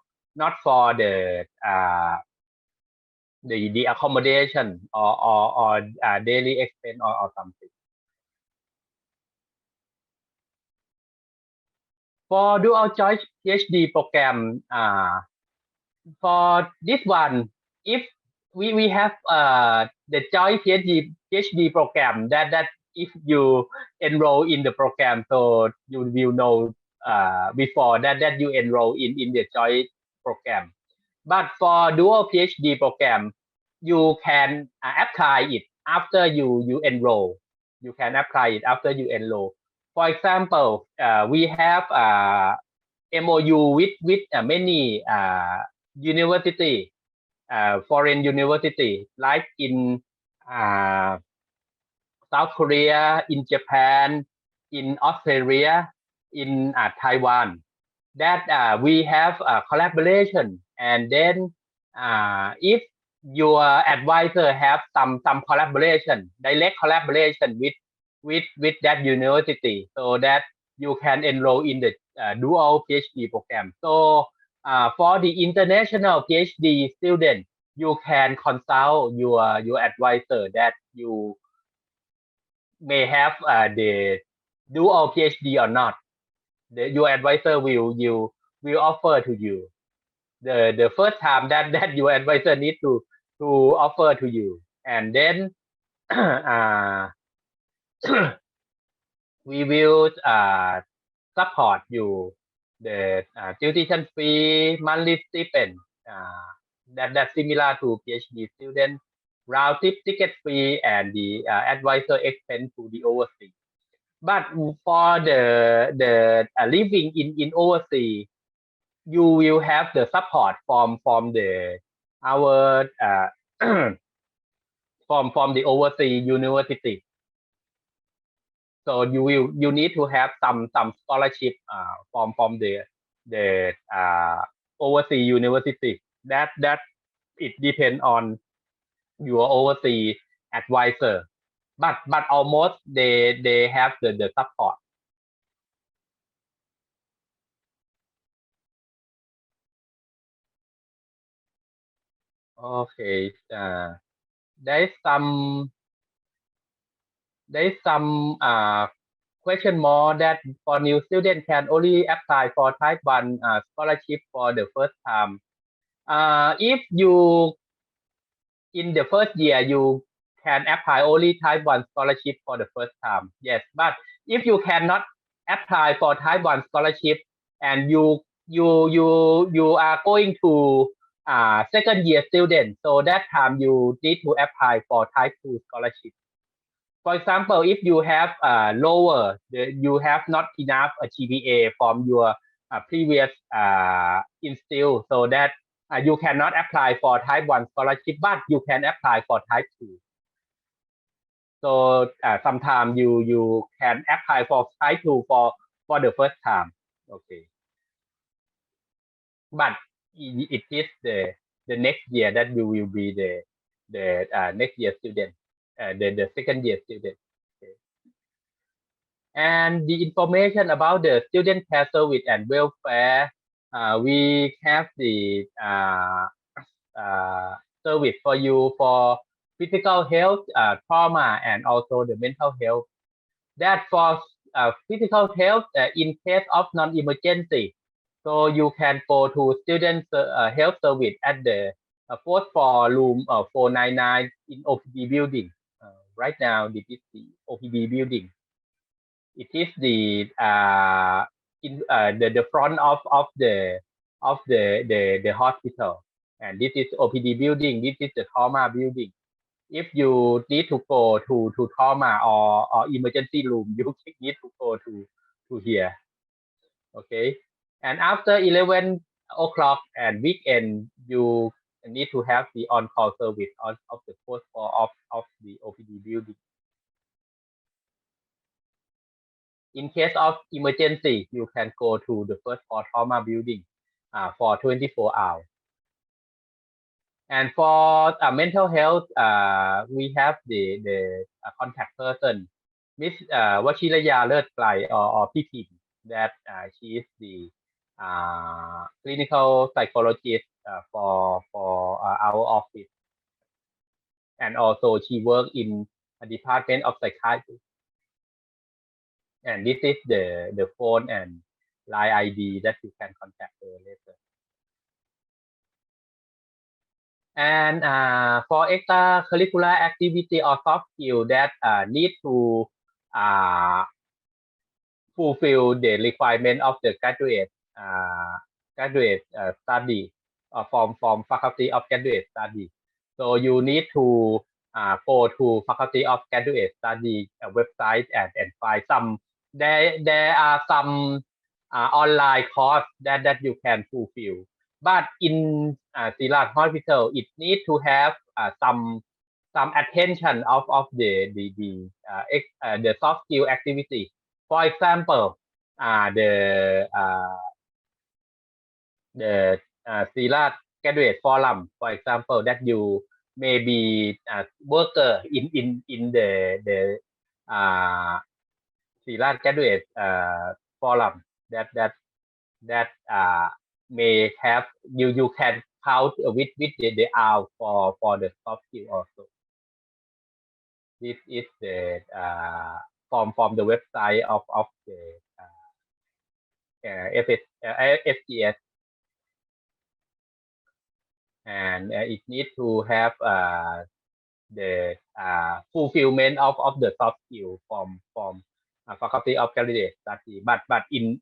Speaker 7: the accommodation or daily expense or something. For dual choice PhD program, for this one, if we have the choice PhD program that if you enroll in the program, so you will know before that you enroll in the choice program. But for dual PhD program, you can apply it after you enroll. You can apply it after you enroll. For example, we have MOU with many university, foreign university, like in South Korea, in Japan, in Australia, in Taiwan. That we have a collaboration, and then if your advisor have some collaboration, direct collaboration with that university, so that you can enroll in the dual PhD program. So for the international PhD student, you can consult your advisor that you may have the dual PhD or not. Your advisor will offer to you the first time that your advisor need to offer to you, and then we will support you the tuition fee, monthly stipend, that's similar to PhD student, round trip ticket fee, and the advisor expense to the overseas. But for the living in overseas, you will have the support from the our from the overseas university. So you need to have some scholarship from the overseas university. That it depends on your overseas advisor. but almost they have the support. Okay, there is some question more that for new student can only apply for type 1 scholarship for the first time. If you in the first year you can apply only type 1 scholarship for the first time, yes, but if you cannot apply for type 1 scholarship and you are going to second year student, so that time you need to apply for type 2 scholarship. For example, if you have lower, you have not enough GPA from your previous institute, so that you cannot apply for type 1 scholarship, but you can apply for type 2. So sometimes you can apply for type 2 for the first time. Okay, but it is the next year that you will be the next year student, the second year student. Okay. And the information about the student care service and welfare, we have the service for you for physical health, trauma, and also the mental health. That for physical health, in case of non-emergency, so you can go to student health service at the fourth floor, room 499 in OPD building. Right now, this is the OPD building. It is the the front of the hospital, and this is OPD building. This is the trauma building. If you need to go to trauma or emergency room, you need to go to here. Okay, and after 11 o'clock and weekend, you need to have the on-call service of the fourth floor of the OPD building. In case of emergency, you can go to the first floor trauma building for 24 hours. And for mental health, we have the contact person, Miss Wachiraya Lertklai or Pipi, that she is the clinical psychologist for our office. And also she works in a department of psychiatry. And this is the phone and line ID that you can contact her later. And for extracurricular activity or soft skill that need to fulfill the requirement of the graduate study from faculty of graduate study. So you need to go to faculty of graduate study website and find some. There are some online course that you can fulfill. But in Siriraj Hospital, it needs to have some attention of the soft skill activity. For example, the Siriraj Graduate Forum, for example, that you may be worker in the Siriraj Graduate Forum that may have you can count with the hour for the soft skill also. This is the from the website of the FGS, and it needs to have the fulfillment of the soft skill from faculty of graduate study. But in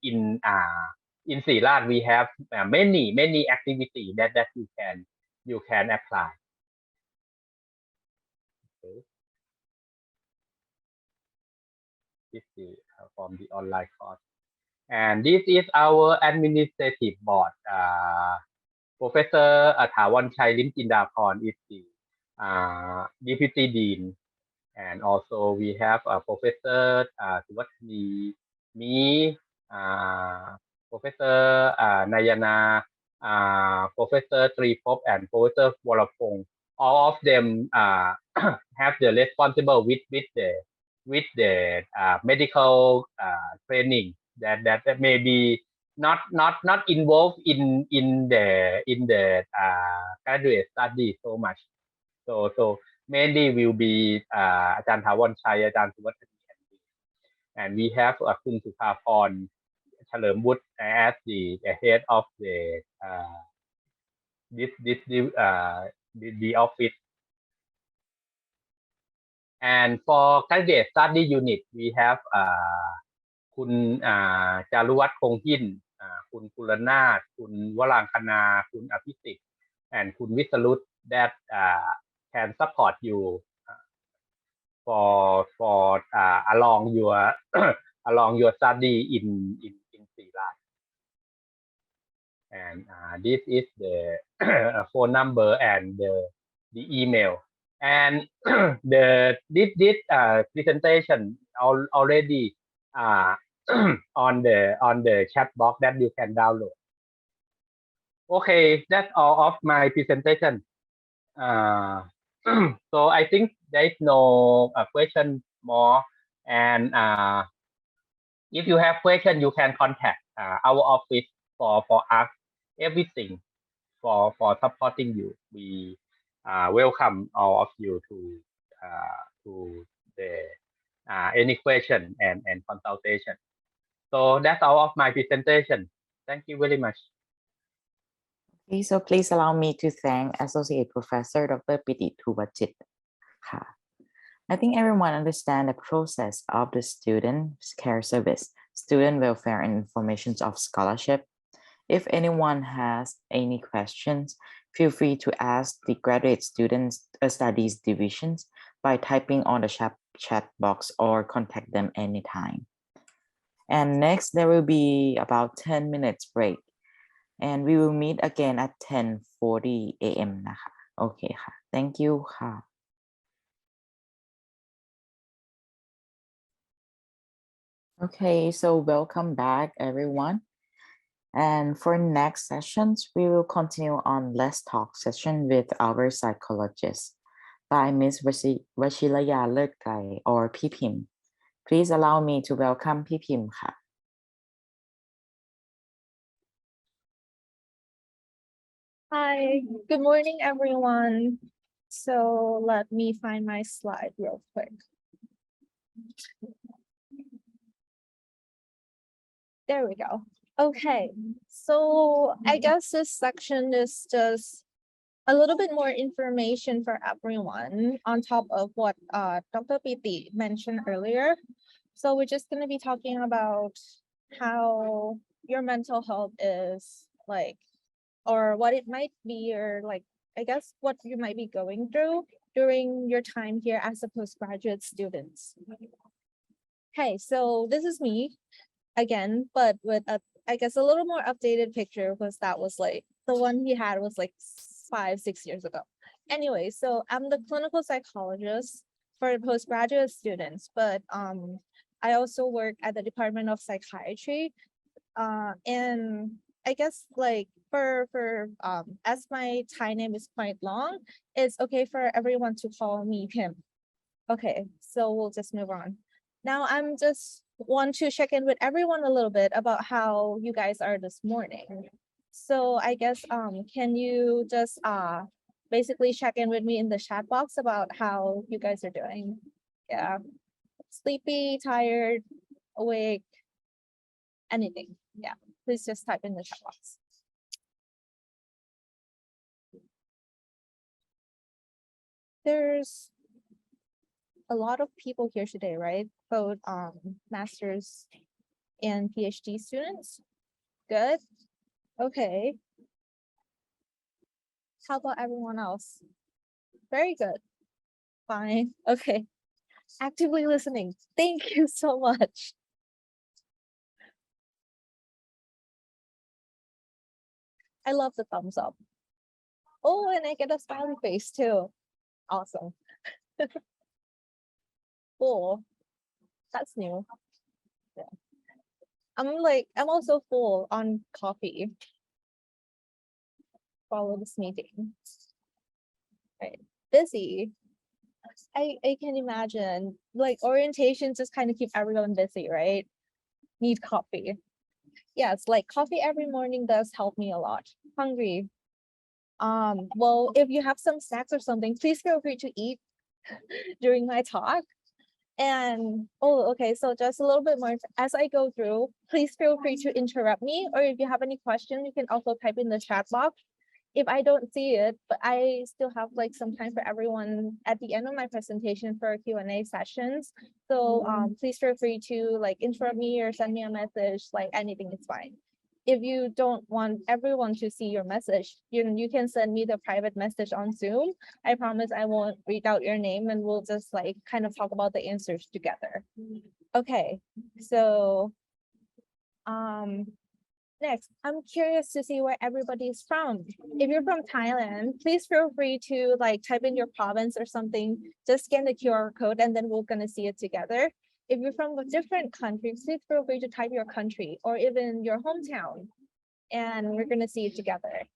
Speaker 7: Siriraj we have many activities that you can apply. Okay. This is from the online course. And this is our administrative board. Professor Thawanchai Limjindaporn is the deputy dean, and also we have Professor Suwathini, me, Professor Nayana, Professor Tripop, and Professor Warapong. all of them have the responsible with the medical training that may be not involved in the graduate study so much. So mainly will be อาจารย์ถาวรชัย อาจารย์สุวัฒนี and we haveคุณสุภาพร เฉลิมวุฒิ as the head of the office. And for graduate study unit, we have คุณจารุวัฒน์คงหิน คุณกุลนาถ คุณวรางคณา คุณอภิสิทธิ์ and คุณวิสรุต that can support you for along your study in Siriraj. And this is the phone number and the email. And this presentation already on the chat box that you can download. Okay, that's all of my presentation. So I think there is no question more. And if you have question, you can contact our office for us everything for supporting you. We welcome all of you to the any question and consultation. So that's all of my presentation. Thank you very much.
Speaker 1: Okay, so please allow me to thank Associate Professor Dr. Piti Thuvachit. I think everyone understands the process of the student care service, student welfare and information of scholarship. If anyone has any questions, feel free to ask the graduate students studies divisions by typing on the chat box or contact them anytime. And next, there will be about 10 minutes break. And we will meet again at 10:40 a.m. นะคะ Okay ค่ะ Thank you ค่ะ Okay, so welcome back everyone. And for next sessions, we will continue on Let's Talk session with our psychologist by Ms. Vashilaya Lertkai or Pipim. Please allow me to welcome Pipim ค่ะ
Speaker 8: Hi, good morning, everyone. So let me find my slide real quick. There we go. Okay, so I guess this section is just a little bit more information for everyone on top of what Dr. Piti mentioned earlier. So we're just going to be talking about how your mental health is like, or what it might be, or like, I guess what you might be going through during your time here as a postgraduate student. Okay, so this is me again, but with I guess a little more updated picture, because that was like the one he had was like 5-6 years ago. Anyway, so I'm the clinical psychologist for postgraduate students, but I also work at the Department of Psychiatry. And I guess like for as my Thai name is quite long, it's okay for everyone to call me Pim. Okay, so we'll just move on. Now I'm just want to check in with everyone a little bit about how you guys are this morning. So I guess can you just basically check in with me in the chat box about how you guys are doing? Yeah, sleepy, tired, awake, anything. Yeah, please just type in the chat box. There's a lot of people here today, right? Both master's and PhD students. Good. Okay. How about everyone else? Very good. Fine. Okay. Actively listening. Thank you so much. I love the thumbs up. Oh, and I get a smiley face too. Awesome. Cool. That's new. Yeah. I'm also full on coffee. Follow this meeting. Right. busy. I can imagine, like, orientations just kind of keep everyone busy, right? Need coffee. Yes, like coffee every morning does help me a lot. Hungry. Well, if you have some snacks or something, please feel free to eat during my talk. And oh, okay, so just a little bit more as I go through, please feel free to interrupt me, or if you have any questions, you can also type in the chat box. If I don't see it, but I still have like some time for everyone at the end of my presentation for Q&A sessions. So please feel free to like interrupt me or send me a message, like anything is fine. If you don't want everyone to see your message, you can send me the private message on Zoom. I promise I won't read out your name and we'll just like kind of talk about the answers together. Okay, so next, I'm curious to see where everybody is from. If you're from Thailand, please feel free to like type in your province or something, just scan the QR code and then we're gonna see it together. If you're from a different country, please feel free to type your country or even your hometown and we're gonna see it together.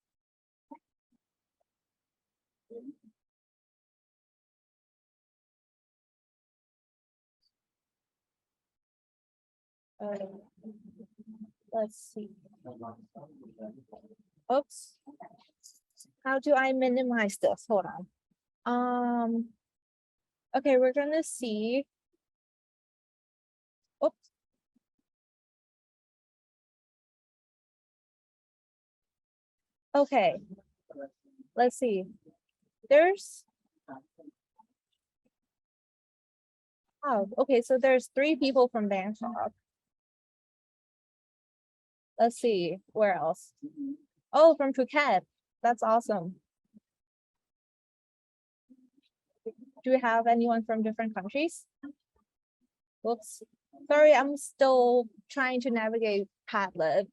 Speaker 8: Let's see. Oops. How do I minimize this? Hold on. Okay, we're gonna see. Oops. Okay. Let's see. There's. Oh, okay, so there's 3 people from Bangkok. Let's see, where else? Oh, from Phuket. That's awesome. Do we have anyone from different countries? Whoops. Sorry, I'm still trying to navigate Padlet.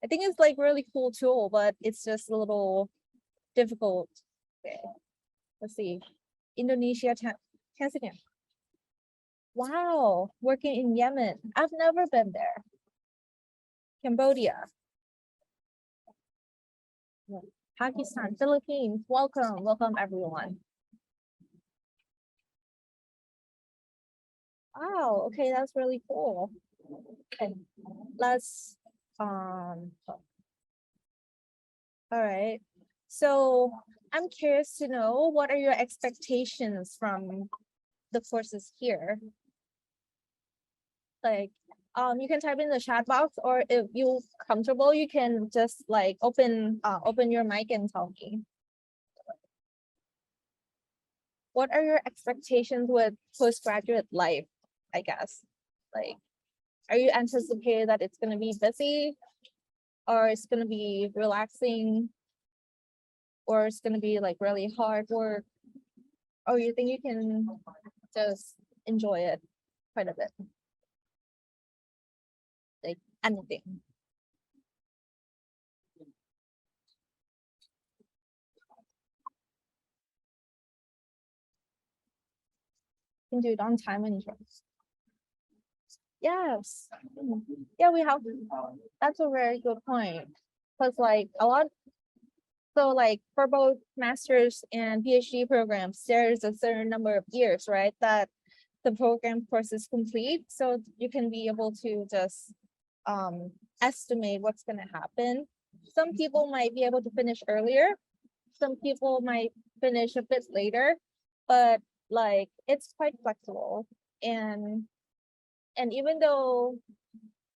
Speaker 8: I think it's like really cool tool, but it's just a little difficult. Okay. Let's see. Indonesia, Tanzania. Wow, working in Yemen. I've never been there. Cambodia. Pakistan, Philippines. Welcome everyone. Wow, okay, that's really cool. Okay, let's all right. So I'm curious to know, what are your expectations from the courses here? Like, you can type in the chat box, or if you're comfortable, you can just like open your mic and tell me. What are your expectations with postgraduate life, I guess? Like, are you anticipating that it's gonna be busy, or it's gonna be relaxing, or it's gonna be like really hard work, or you think you can just enjoy it quite a bit? Like anything. You can do it on time and interest. Yes. Yeah, we have. That's a very good point. Because like a lot. So like for both master's and PhD programs, there's a certain number of years, right, that the program course is complete. So you can be able to just estimate what's going to happen. Some people might be able to finish earlier. Some people might finish a bit later, but like it's quite flexible. And even though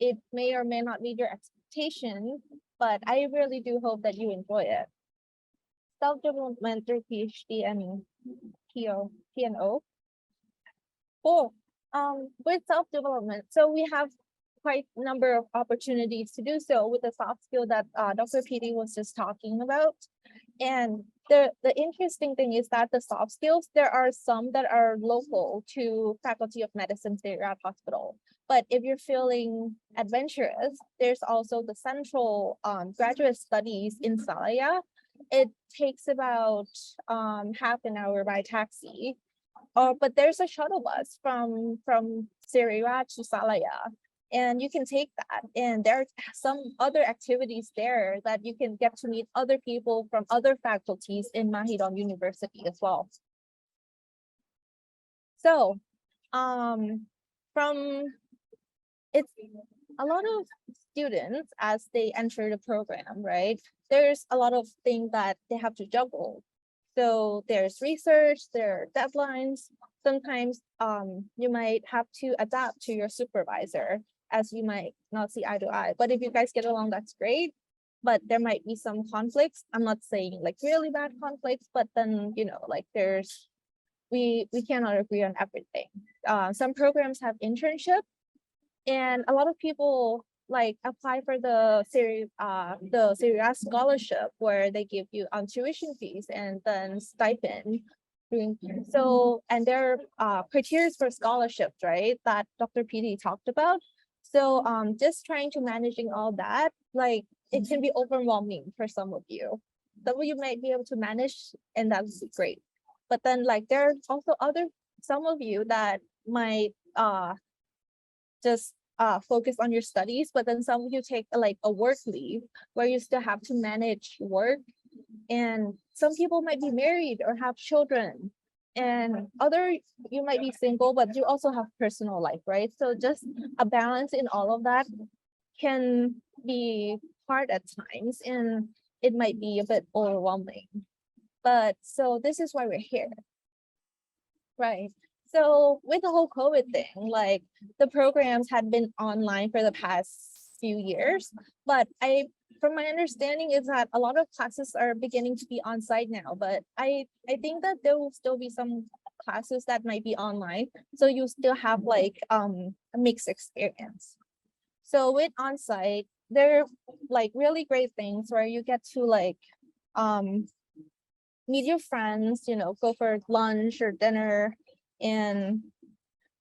Speaker 8: it may or may not meet your expectation, but I really do hope that you enjoy it. Self-development through PhD and PNO. Cool. With self-development, so we have quite a number of opportunities to do so with the soft skill that Dr. PD was just talking about. And the interesting thing is that the soft skills, there are some that are local to Faculty of Medicine Siriraj Hospital. But if you're feeling adventurous, there's also the central graduate studies in Salaya. It takes about half an hour by taxi. But there's a shuttle bus from Siriraj to Salaya, and you can take that. And there are some other activities there that you can get to meet other people from other faculties in Mahidol University as well. So, from it's a lot of students as they enter the program, right? There's a lot of things that they have to juggle. So there's research, there are deadlines. Sometimes you might have to adapt to your supervisor as you might not see eye to eye. But if you guys get along, that's great. But there might be some conflicts. I'm not saying like really bad conflicts, but then, you know, like there's we cannot agree on everything. Some programs have internship, and a lot of people like apply for the Siriraj scholarship where they give you tuition fees and then stipend. So, and there are criteria for scholarships, right? That Dr. PD talked about. So just trying to managing all that, like it can be overwhelming for some of you. Some of you might be able to manage, and that's great. But then like there are also some of you that might just focus on your studies, but then some of you take like a work leave where you still have to manage work. And some people might be married or have children, and you might be single, but you also have personal life, right? So just a balance in all of that can be hard at times, and it might be a bit overwhelming. But so this is why we're here, right? So with the whole COVID thing, like the programs had been online for the past few years, but from my understanding is that a lot of classes are beginning to be on site now, but I think that there will still be some classes that might be online. So you still have like a mixed experience. So with on site, there are like really great things where you get to like meet your friends, you know, go for lunch or dinner.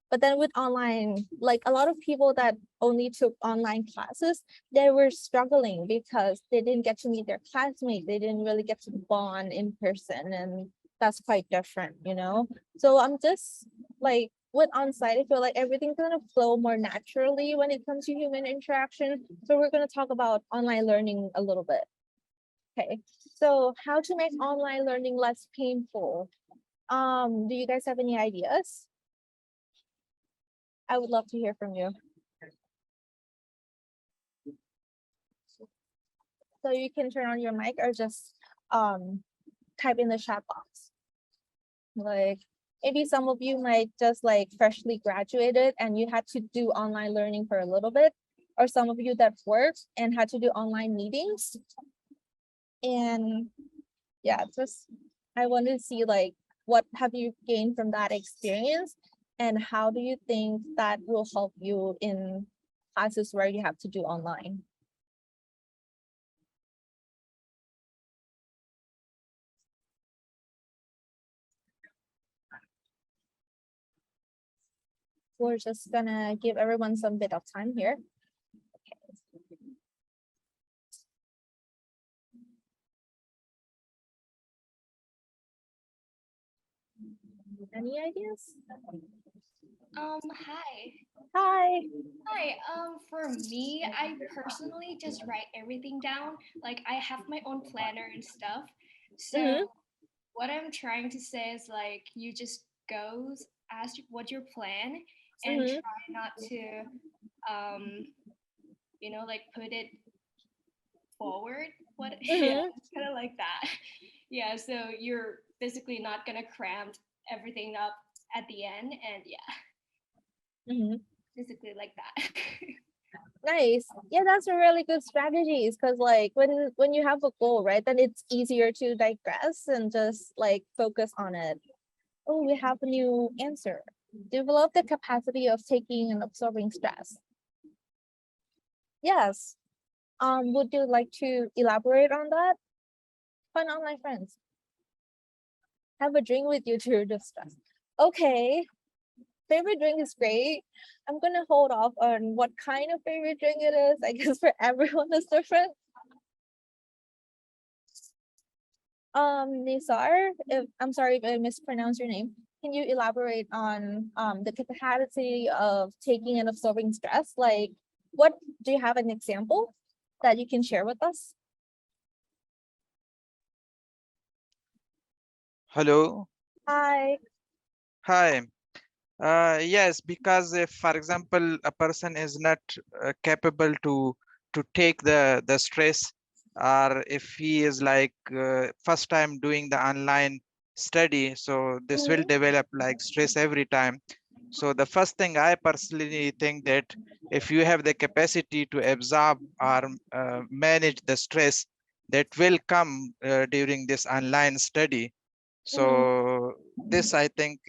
Speaker 8: But then with online, like a lot of people that only took online classes, they were struggling because they didn't get to meet their classmates. They didn't really get to bond in person, and that's quite different, you know? So I'm just like with on-site, I feel like everything's gonna flow more naturally when it comes to human interaction. So we're gonna talk about online learning a little bit. Okay, so how to make online learning less painful? Do you guys have any ideas? I would love to hear from you. So you can turn on your mic or just type in the chat box. Like maybe some of you might just like freshly graduated and you had to do online learning for a little bit, or some of you that worked and had to do online meetings. And yeah, just I want to see like what have you gained from that experience, and how do you think that will help you in classes where you have to do online? We're just gonna give everyone some bit of time here. Any ideas?
Speaker 9: Hi.
Speaker 8: Hi.
Speaker 9: Hi. For me, I personally just write everything down. Like I have my own planner and stuff. So what I'm trying to say is like you just ask what your plan and try not to like put it forward. Yeah, it's kind of like that. Yeah, so you're basically not gonna cram everything up at the end, and yeah. Basically like that.
Speaker 8: Nice. Yeah, that's a really good strategy. Because like when you have a goal, right, then it's easier to digress and just like focus on it. Oh, we have a new answer. Develop the capacity of taking and absorbing stress. Yes. Would you like to elaborate on that? Fun online friends. Have a drink with you to reduce stress. Okay. Favorite drink is great. I'm gonna hold off on what kind of favorite drink it is. I guess for everyone is different. Nisar, I'm sorry if I mispronounced your name. Can you elaborate on the capacity of taking and absorbing stress? Like, what do you have an example that you can share with us?
Speaker 10: Hello.
Speaker 8: Hi.
Speaker 10: Hi. Yes, because if, for example, a person is not capable to take the stress, or if he is like first time doing the online study, so this will develop like stress every time. So the first thing I personally think that if you have the capacity to absorb or manage the stress that will come during this online study, so this, I think,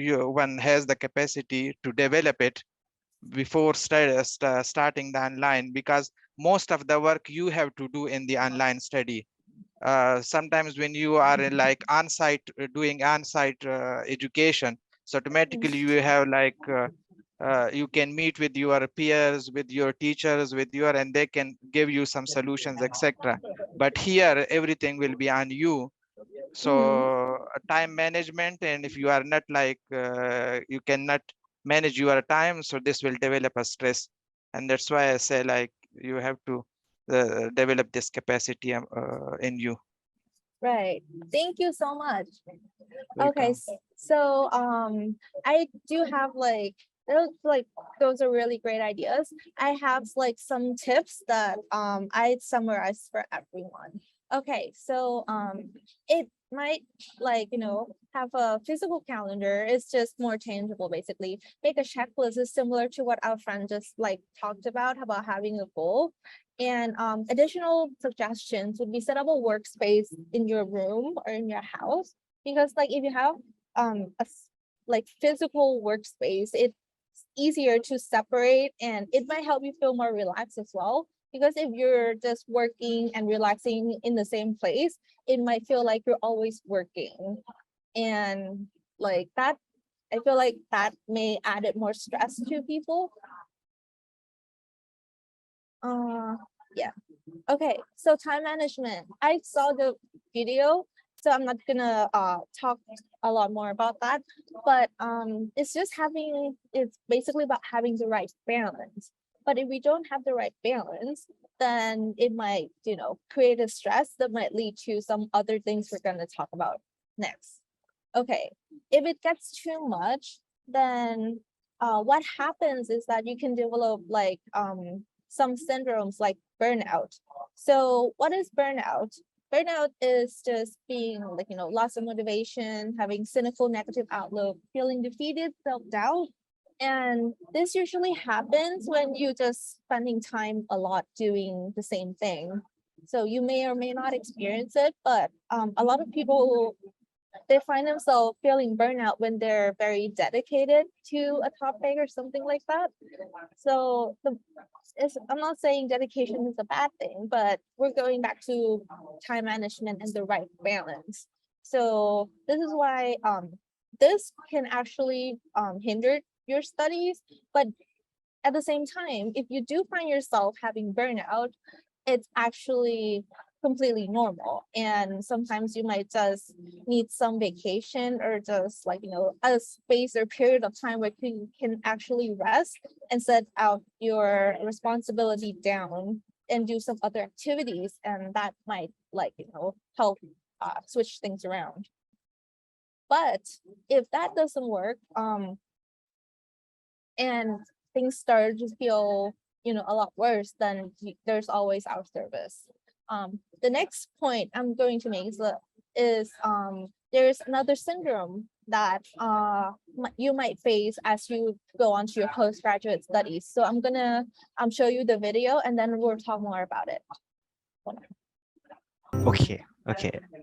Speaker 10: one has the capacity to develop it before starting the online, because most of the work you have to do in the online study. Sometimes when you are in like on-site doing on-site education, so automatically you have like you can meet with your peers, with your teachers, with your, and they can give you some solutions, etc. But here everything will be on you. So time management, and if you are not like you cannot manage your time, so this will develop a stress. And that's why I say like you have to develop this capacity in you.
Speaker 8: Right. Thank you so much. Okay,
Speaker 10: Welcome.
Speaker 8: so I do have like those are really great ideas. I have like some tips that I summarized for everyone. Okay, so it might like have a physical calendar. It's just more tangible basically. Make a checklist is similar to what our friend just like talked about having a goal. And additional suggestions would be set up a workspace in your room or in your house, because like if you have like physical workspace, it's easier to separate and it might help you feel more relaxed as well. Because if you're just working and relaxing in the same place, it might feel like you're always working. And like that, I feel like that may add more stress to people. Yeah. Okay, so time management. I saw the video, so I'm not gonna talk a lot more about that. But it's basically about having the right balance. But if we don't have the right balance, then it might, create a stress that might lead to some other things we're gonna talk about next. Okay, if it gets too much, then what happens is that you can develop like some syndromes like burnout. So what is burnout? Burnout is just being like, loss of motivation, having cynical negative outlook, feeling defeated, self-doubt. And this usually happens when you just spending time a lot doing the same thing. So you may or may not experience it, but a lot of people, they find themselves feeling burnout when they're very dedicated to a topic or something like that. So I'm not saying dedication is a bad thing, but we're going back to time management and the right balance. So this is why this can actually hinder your studies, but at the same time, if you do find yourself having burnout, it's actually completely normal. And sometimes you might just need some vacation or just like, a space or period of time where you can actually rest and set out your responsibility down and do some other activities. And that might like, help switch things around. But if that doesn't work, and things start to feel, a lot worse, then there's always our service. The next point I'm going to make is there's another syndrome that you might face as you go on to your postgraduate studies. So I'm gonna show you the video and then we'll talk more about it.
Speaker 11: Okay.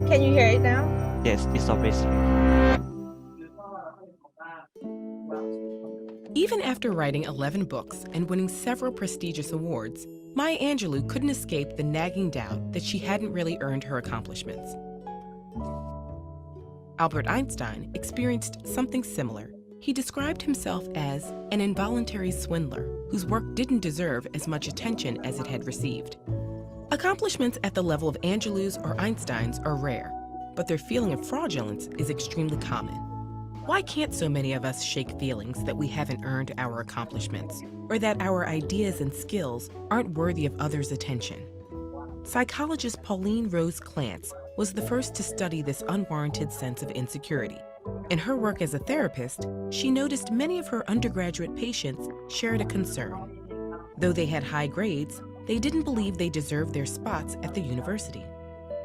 Speaker 8: Can you hear it now?
Speaker 11: Yes, it's obvious.
Speaker 12: Even after writing 11 books and winning several prestigious awards, Maya Angelou couldn't escape the nagging doubt that she hadn't really earned her accomplishments. Albert Einstein experienced something similar. He described himself as an involuntary swindler whose work didn't deserve as much attention as it had received. Accomplishments at the level of Angelou's or Einstein's are rare, but their feeling of fraudulence is extremely common. Why can't so many of us shake feelings that we haven't earned our accomplishments, or that our ideas and skills aren't worthy of others' attention? Psychologist Pauline Rose Clance was the first to study this unwarranted sense of insecurity In her work as a therapist, she noticed many of her undergraduate patients shared a concern. Though they had high grades, they didn't believe they deserved their spots at the university.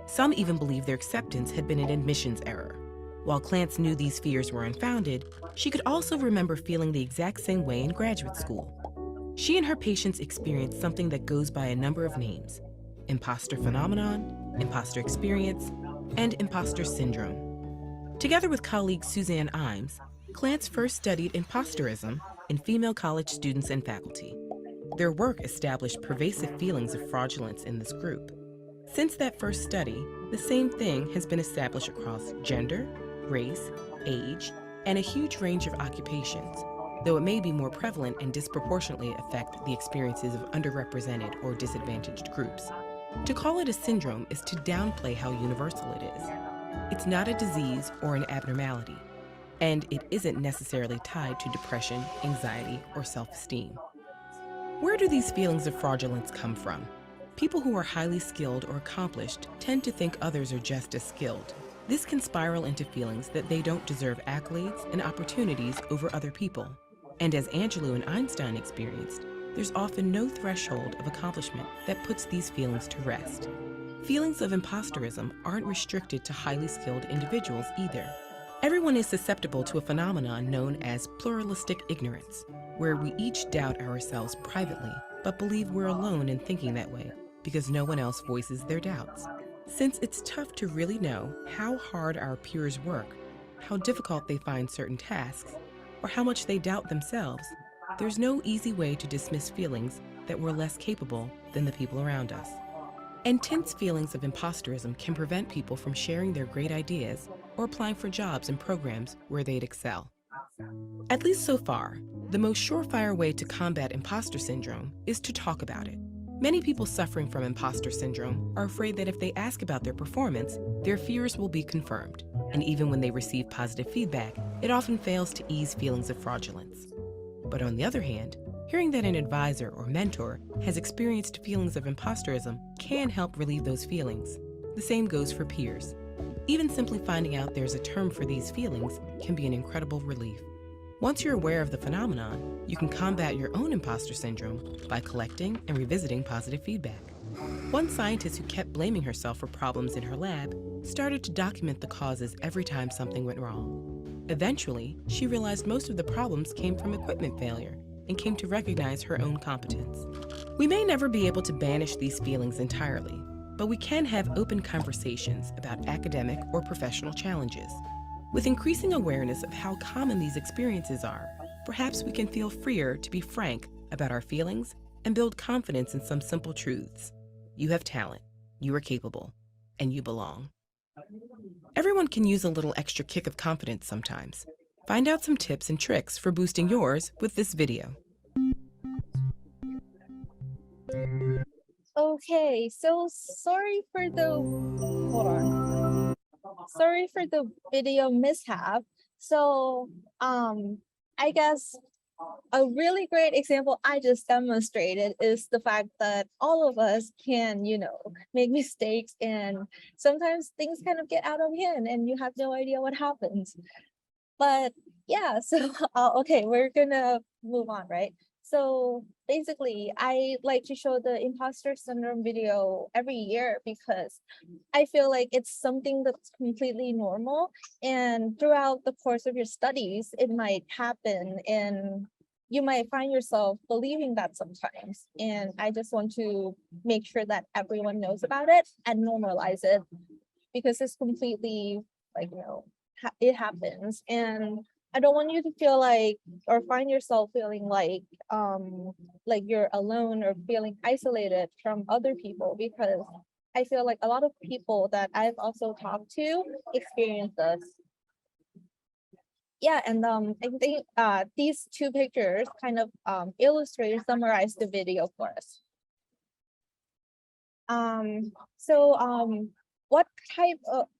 Speaker 12: Some even believed their acceptance had been an admissions error. While Clance knew these fears were unfounded, she could also remember feeling the exact same way in graduate school. She and her patients experienced something that goes by a number of names: imposter phenomenon, imposter experience, and imposter syndrome. Together with colleague Suzanne Imes, Clance first studied imposterism in female college students and faculty. Their work established pervasive feelings of fraudulence in this group. Since that first study, the same thing has been established across gender, race, age, and a huge range of occupations, though it may be more prevalent and disproportionately affect the experiences of underrepresented or disadvantaged groups. To call it a syndrome is to downplay how universal it is. It's not a disease or an abnormality, and it isn't necessarily tied to depression, anxiety, or self-esteem. Where do these feelings of fraudulence come from? People who are highly skilled or accomplished tend to think others are just as skilled. This can spiral into feelings that they don't deserve accolades and opportunities over other people. And as Angelou and Einstein experienced, there's often no threshold of accomplishment that puts these feelings to rest. Feelings of imposterism aren't restricted to highly skilled individuals either. Everyone is susceptible to a phenomenon known as pluralistic ignorance, where we each doubt ourselves privately, but believe we're alone in thinking that way because no one else voices their doubts. Since it's tough to really know how hard our peers work, how difficult they find certain tasks, or how much they doubt themselves, there's no easy way to dismiss feelings that we're less capable than the people around us. Intense feelings of imposterism can prevent people from sharing their great ideas or applying for jobs and programs where they'd excel. At least so far, the most surefire way to combat imposter syndrome is to talk about it. Many people suffering from imposter syndrome are afraid that if they ask about their performance, their fears will be confirmed. And even when they receive positive feedback, it often fails to ease feelings of fraudulence. But on the other hand, hearing that an advisor or mentor has experienced feelings of imposterism can help relieve those feelings. The same goes for peers. Even simply finding out there's a term for these feelings can be an incredible relief. Once you're aware of the phenomenon, you can combat your own imposter syndrome by collecting and revisiting positive feedback. One scientist who kept blaming herself for problems in her lab started to document the causes every time something went wrong. Eventually, she realized most of the problems came from equipment failure and came to recognize her own competence. We may never be able to banish these feelings entirely, but we can have open conversations about academic or professional challenges. With increasing awareness of how common these experiences are, perhaps we can feel freer to be frank about our feelings and build confidence in some simple truths. You have talent, you are capable, and you belong. Everyone can use a little extra kick of confidence sometimes. Find out some tips and tricks for boosting yours with this video.
Speaker 8: Okay, so sorry for the video mishap. So I guess a really great example I just demonstrated is the fact that all of us can, make mistakes, and sometimes things kind of get out of hand and you have no idea what happens. But yeah, so okay, we're gonna move on, right? So basically, I like to show the imposter syndrome video every year because I feel like it's something that's completely normal, and throughout the course of your studies, it might happen and you might find yourself believing that sometimes. And I just want to make sure that everyone knows about it and normalize it, because it's completely it happens. And I don't want you to feel like, or find yourself feeling like you're alone or feeling isolated from other people, because I feel like a lot of people that I've also talked to experience this. Yeah, and I think these two pictures kind of illustrate or summarize the video for us. What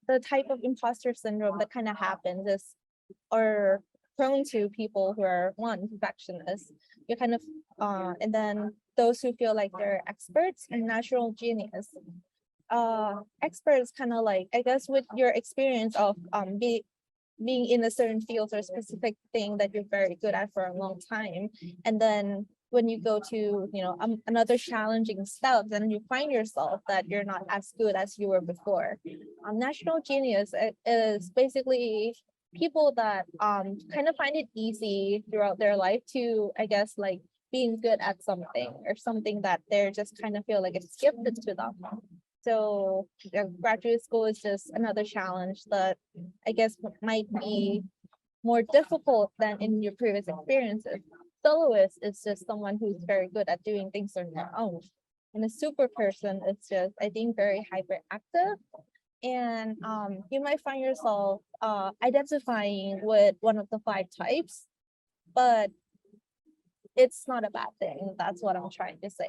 Speaker 8: the type of imposter syndrome that kind of happens is, or prone to people who are perfectionists. You kind of and then those who feel like they're experts and natural genius. Experts kind of like, I guess, with your experience of being in a certain field or specific thing that you're very good at for a long time. And then when you go to, another challenging stuff, then you find yourself that you're not as good as you were before. National genius is basically people that kind of find it easy throughout their life to, I guess, like being good at something or something that they're just kind of feel like it's gifted to them. So graduate school is just another challenge that I guess might be more difficult than in your previous experiences. Soloist is just someone who's very good at doing things on their own. And a super person is just, I think, very hyperactive. And you might find yourself identifying with one of the 5 types, but it's not a bad thing. That's what I'm trying to say.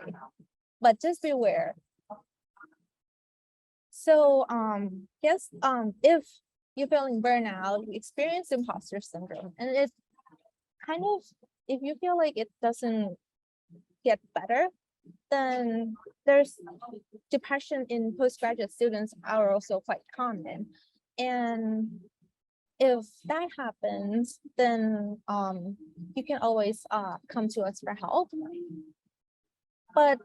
Speaker 8: But just beware. So yes, if you're feeling burnout, you experience imposter syndrome, and it's kind of, if you feel like it doesn't get better, then there's depression in postgraduate students are also quite common. And if that happens, then you can always come to us for help. But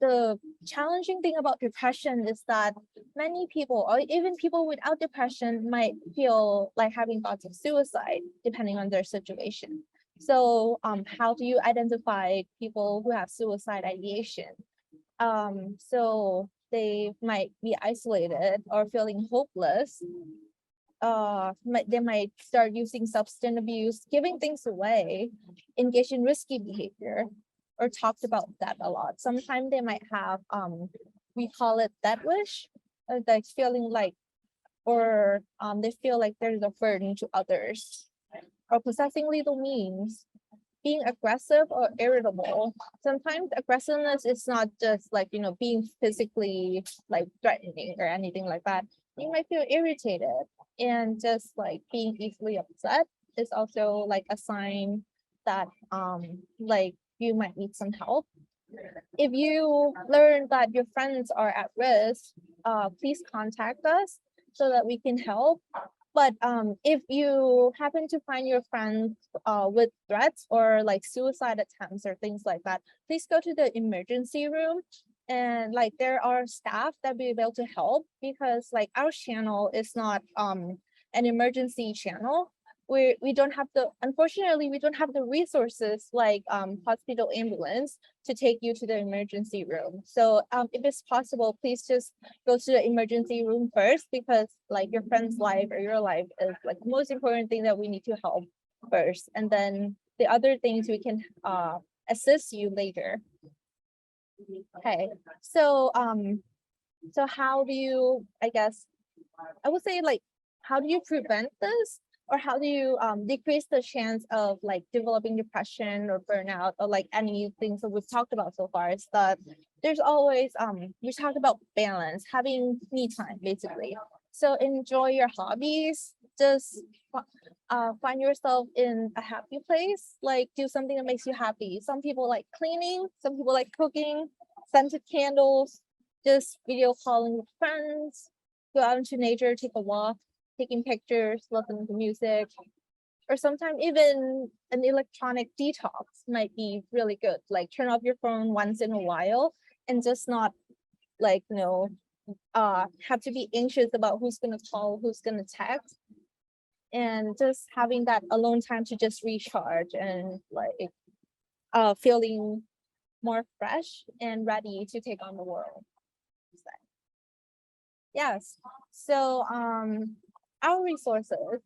Speaker 8: the challenging thing about depression is that many people, or even people without depression, might feel like having thoughts of suicide, depending on their situation. So how do you identify people who have suicide ideation? So they might be isolated or feeling hopeless. They might start using substance abuse, giving things away, engage in risky behavior, or talked about that a lot. Sometimes they might have, we call it death wish, like feeling like, or they feel like there's a burden to others, or possessing lethal means, being aggressive or irritable. Sometimes aggressiveness is not just like, being physically like threatening or anything like that. You might feel irritated, and just like being easily upset is also like a sign that like you might need some help. If you learn that your friends are at risk, please contact us so that we can help. But if you happen to find your friends with threats or like suicide attempts or things like that, please go to the emergency room. And like there are staff that will be able to help, because like our channel is not an emergency channel. We don't have unfortunately, we don't have the resources like hospital ambulance to take you to the emergency room. So if it's possible, please just go to the emergency room first, because like your friend's life or your life is like the most important thing that we need to help first. And then the other things we can assist you later. Okay, so so how do you, I guess, I would say like, how do you prevent this? Or how do you decrease the chance of like developing depression or burnout, or like any things that we've talked about so far? Is that there's always, we talked about balance, having me time basically. So enjoy your hobbies, just find yourself in a happy place, like do something that makes you happy. Some people like cleaning, some people like cooking, scented candles, just video calling with friends, go out into nature, take a walk, taking pictures, listening to music, or sometimes even an electronic detox might be really good. Like turn off your phone once in a while and just not like, have to be anxious about who's gonna call, who's gonna text, and just having that alone time to just recharge and like feeling more fresh and ready to take on the world. Yes, so our resources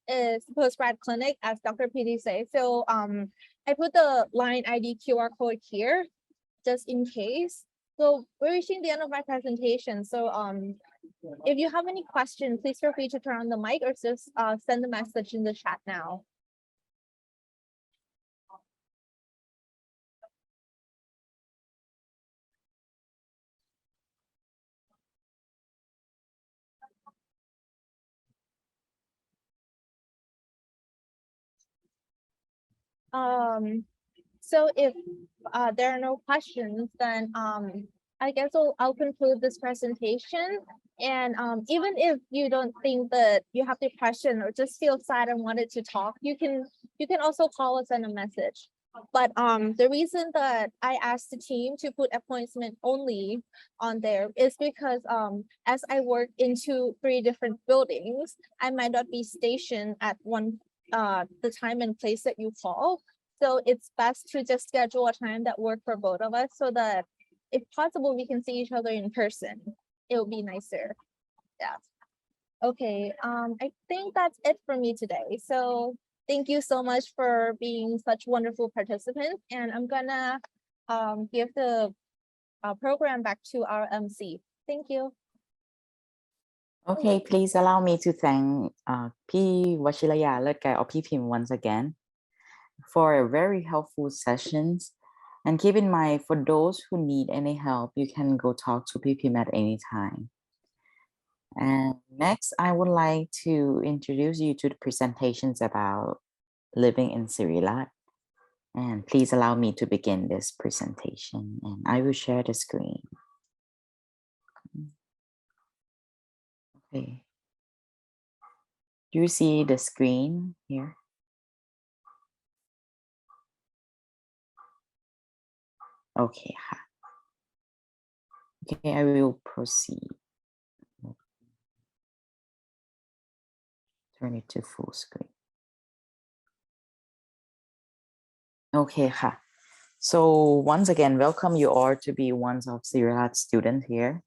Speaker 8: is postgrad clinic, as Dr. PD say. So I put the line ID QR code here just in case. So we're reaching the end of my presentation. So if you have any questions, please feel free to turn on the mic or just send a message in the chat now. So if there are no questions, then I guess I'll conclude this presentation. And even if you don't think that you have depression or just feel sad and wanted to talk, you can also call us and a message. But the reason that I asked the team to put appointment only on there is because as I work into 3 different buildings, I might not be stationed at one the time and place that you call. So it's best to just schedule a time that work for both of us so that if possible we can see each other in person. It would be nicer. Yeah. Okay. I think that's it for me today. So thank you so much for being such wonderful participants. And I'm gonna give the program back to our MC. Thank you.
Speaker 1: Okay, please allow me to thank พี่วชิรยาเลิศไกร or พี่พิมพ์ once again for a very helpful sessions. And keep in mind, for those who need any help, you can go talk toพี่พิมพ์at any time. And next, I would like to introduce you to the presentations about living in Siriraj. And please allow me to begin this presentation. And I will share the screen. Okay. Do you see the screen here? Okay. Okay, I will proceed. Turn it to full screen. Okay. So once again, welcome you all to be one of Siriraj students here.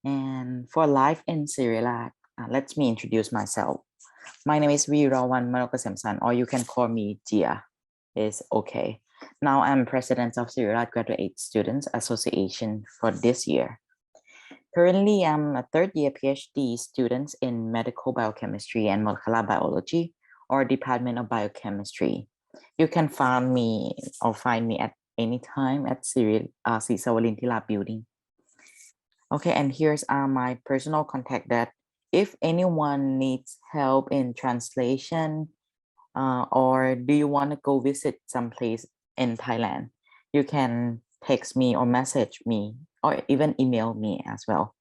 Speaker 1: And for life in Siriraj, let me introduce myself. My name is Veerawan Manokasemsan, or you can call me Jia. It's okay. Now I'm president of Siriraj Graduate Students Association for this year. Currently, I'm a third-year PhD student in medical biochemistry and molecular biology, or Department of Biochemistry. You can find me at any time at Sisawalintila building. Okay, and here's my personal contact that if anyone needs help in translation, or do you want to go visit someplace in Thailand, you can text me or message me or even email me as well.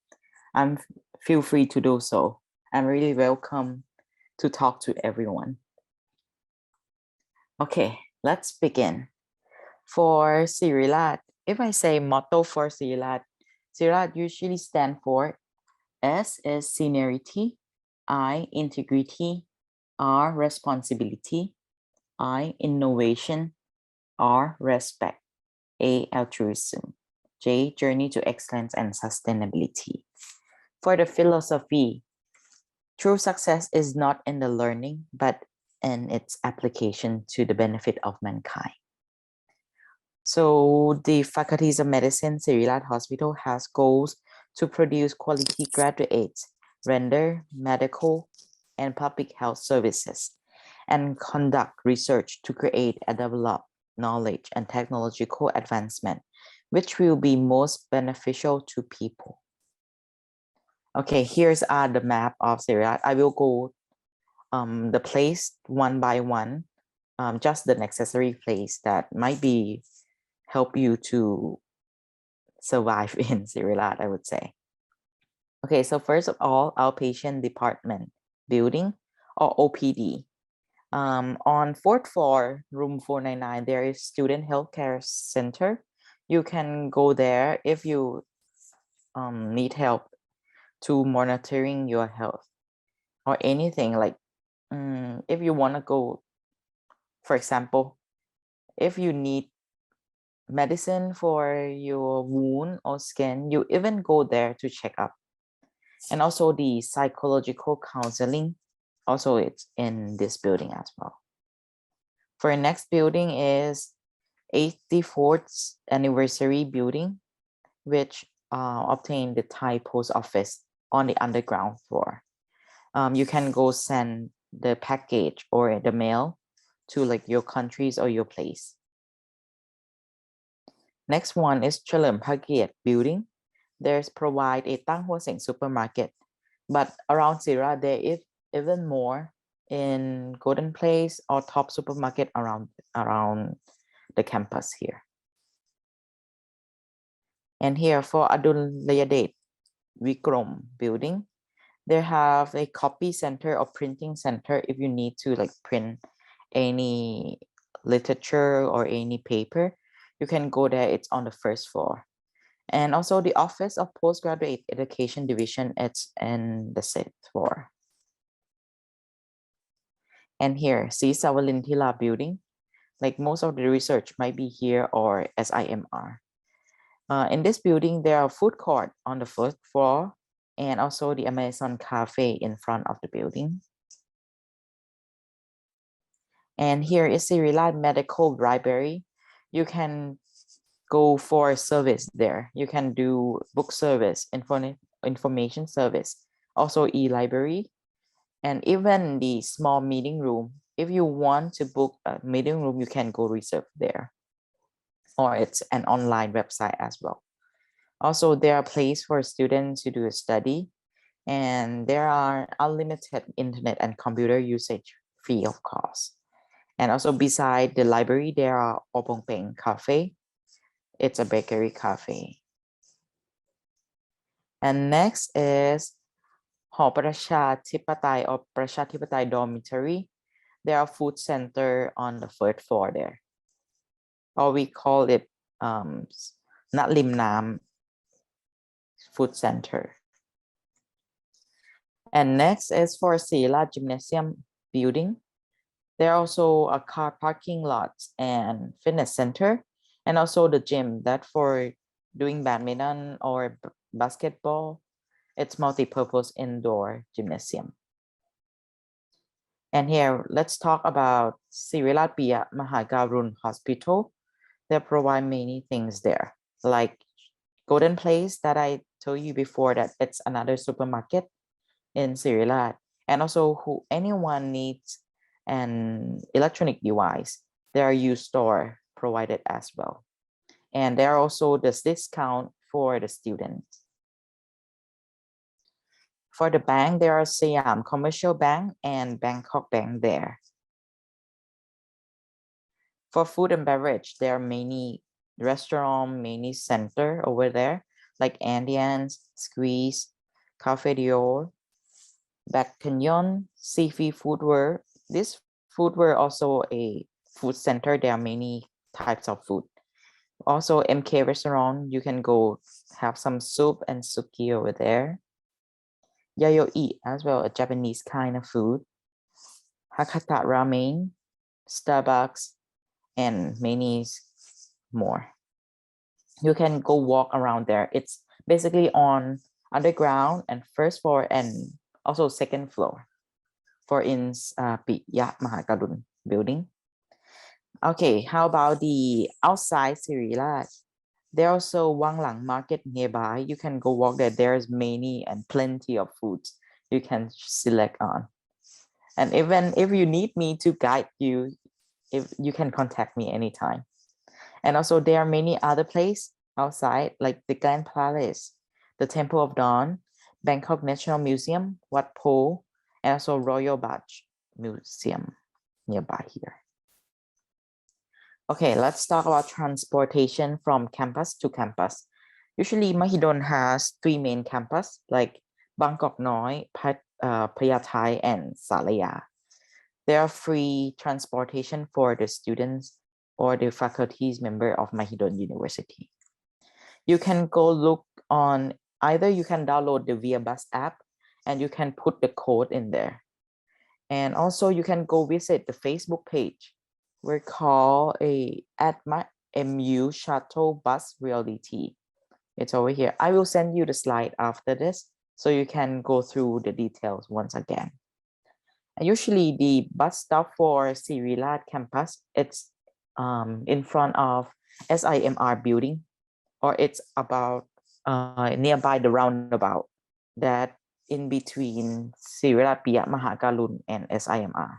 Speaker 1: Feel free to do so. I'm really welcome to talk to everyone. Okay, let's begin. For Siriraj, if I say motto for Siriraj, Siriraj usually stand for S is seniority, I integrity, R responsibility, I innovation, R respect, A altruism, J journey to excellence and sustainability. For the philosophy, true success is not in the learning, but in its application to the benefit of mankind. So the faculties of medicine, Siriraj Hospital has goals to produce quality graduates, render medical and public health services, and conduct research to create and develop knowledge and technological advancement, which will be most beneficial to people. Okay, here's the map of Siriraj. I will go the place one by one, just the necessary place that might be help you to survive in Siriraj, I would say. Okay, so first of all, outpatient department building or OPD. On 4th floor, room 499, there is student healthcare center. You can go there if you need help to monitoring your health or anything like if you want to go, for example, if you need medicine for your wound or skin, you even go there to check up. And also the psychological counseling, also it's in this building as well. For our next building is 84th anniversary building, which obtained the Thai post office on the underground floor. You can go send the package or the mail to like your countries or your place. Next one is Chalerm Phaket building. There's provide a Tang Hoa Seng supermarket, but around Siriraj there is even more in Golden Place or Top supermarket around the campus here. And here for Adul Layadet Vikram building. They have a copy center or printing center if you need to like print any literature or any paper. You can go there. It's on the first floor. And also the Office of Postgraduate Education Division, it's in the 6th floor. And here, see Savalintila building. Like most of the research might be here or SIMR. In this building, there are food court on the first floor and also the Amazon Cafe in front of the building. And here is Siriraj Medical Library. You can go for service there. You can do book service, information service, also e-library, and even the small meeting room. If you want to book a meeting room, you can go reserve there. Or it's an online website as well. Also, there are places for students to do a study, and there are unlimited internet and computer usage free of cost. And also beside the library, there are Opong Peng Cafe. It's a bakery cafe. And next is Hall Prashathipatai or Prashathipatai Dormitory. There are food center on the 3rd floor there. Or we call it Nat Lim Nam Food Center. And next is for Sila Gymnasium building. There are also a car parking lots and fitness center, and also the gym that for doing badminton or basketball. It's multi-purpose indoor gymnasium. And here, let's talk about Siriraj Piya Mahagarun Hospital. They provide many things there, like Golden Place that I told you before that it's another supermarket in Siriraj. And also anyone needs an electronic device, there are used store provided as well. And there are also this discount for the students. For the bank, there are Siam Commercial Bank and Bangkok Bank there. For food and beverage, there are many restaurant, many center over there, like Andeans, Squeeze, Cafe Dior, Back Canyon, Sifi Foodwear. This foodwear also a food center. There are many types of food. Also MK restaurant, you can go have some soup and suki over there. Yayo Eat as well, a Japanese kind of food. Hakata Ramen, Starbucks, and many more. You can go walk around there. It's basically on underground and first floor and also second floor for in Piya Mahagarun building. Okay, how about the outside Siriraj? There also Wang Lang Market nearby. You can go walk there. There's many and plenty of foods you can select on. And even if you need me to guide you, if you can contact me anytime. And also there are many other places outside, like the Grand Palace, the Temple of Dawn, Bangkok National Museum, Wat Po, and also Royal Bach Museum nearby here. Okay, let's talk about transportation from campus to campus. Usually Mahidol has 3 main campus like Bangkok Noi, Payathai, and Salaya. There are free transportation for the students or the faculties member of Mahidol University. You can go look on, either you can download the Via Bus app and you can put the code in there. And also you can go visit the Facebook page. We're called MU Shuttle Bus Reality. It's over here. I will send you the slide after this so you can go through the details once again. And usually the bus stop for Siriraj campus, it's in front of SIMR building, or it's about nearby the roundabout that in between Siriraj Piya Mahagarun and SIMR.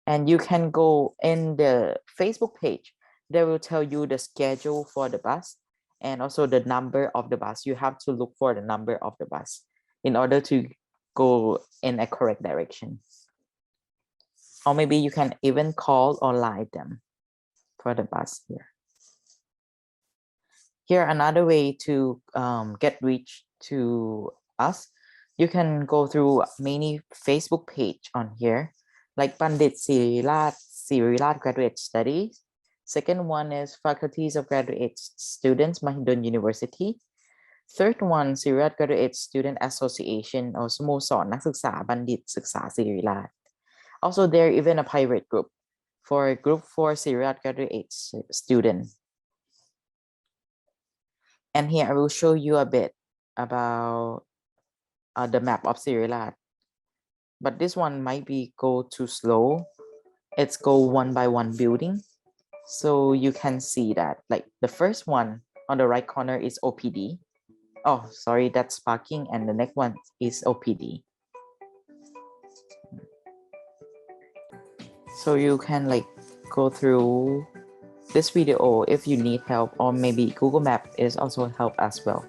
Speaker 1: And you can go in the Facebook page. They will tell you the schedule for the bus and also the number of the bus. You have to look for the number of the bus in order to go in a correct direction. Or maybe you can even call or live them for the bus here. Here, another way to get reached to us, you can go through many Facebook page on here, like Pandit Siriraj Graduate Studies. Second one is Faculties of Graduate Students, Mahidol University. Third one, Siriraj Graduate Student Association or สโมสรนักศึกษาบัณฑิตศึกษาศิริราช Also, there even a private group for group for Siriraj graduate student. And here I will show you a bit about the map of Siriraj. But this one might be go too slow. It's go one by one building. So you can see that like the first one on the right corner is OPD. Oh, sorry, that's parking. And the next one is OPD. So you can like go through this video if you need help, or maybe Google Map is also help as well.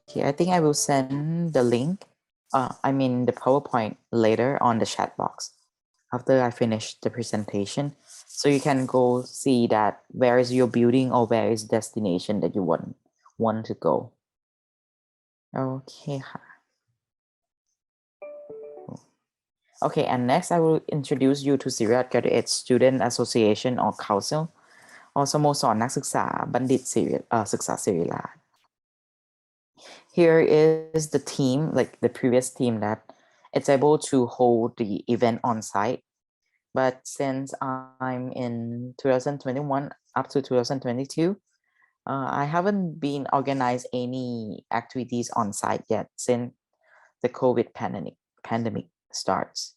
Speaker 1: Okay, I think I will send the link, I mean the PowerPoint later on the chat box after I finish the presentation. So you can go see that where is your building or where is destination that you want to go. Okay. Okay, and next I will introduce you to Siriraj Graduate Student Association or Council, or สโมสรนักศึกษาบัณฑิตศึกษาศิริราช Here is the team, like the previous team that it's able to hold the event on site. But since I'm in 2021 up to 2022, I haven't been organized any activities on site yet since the COVID pandemic starts.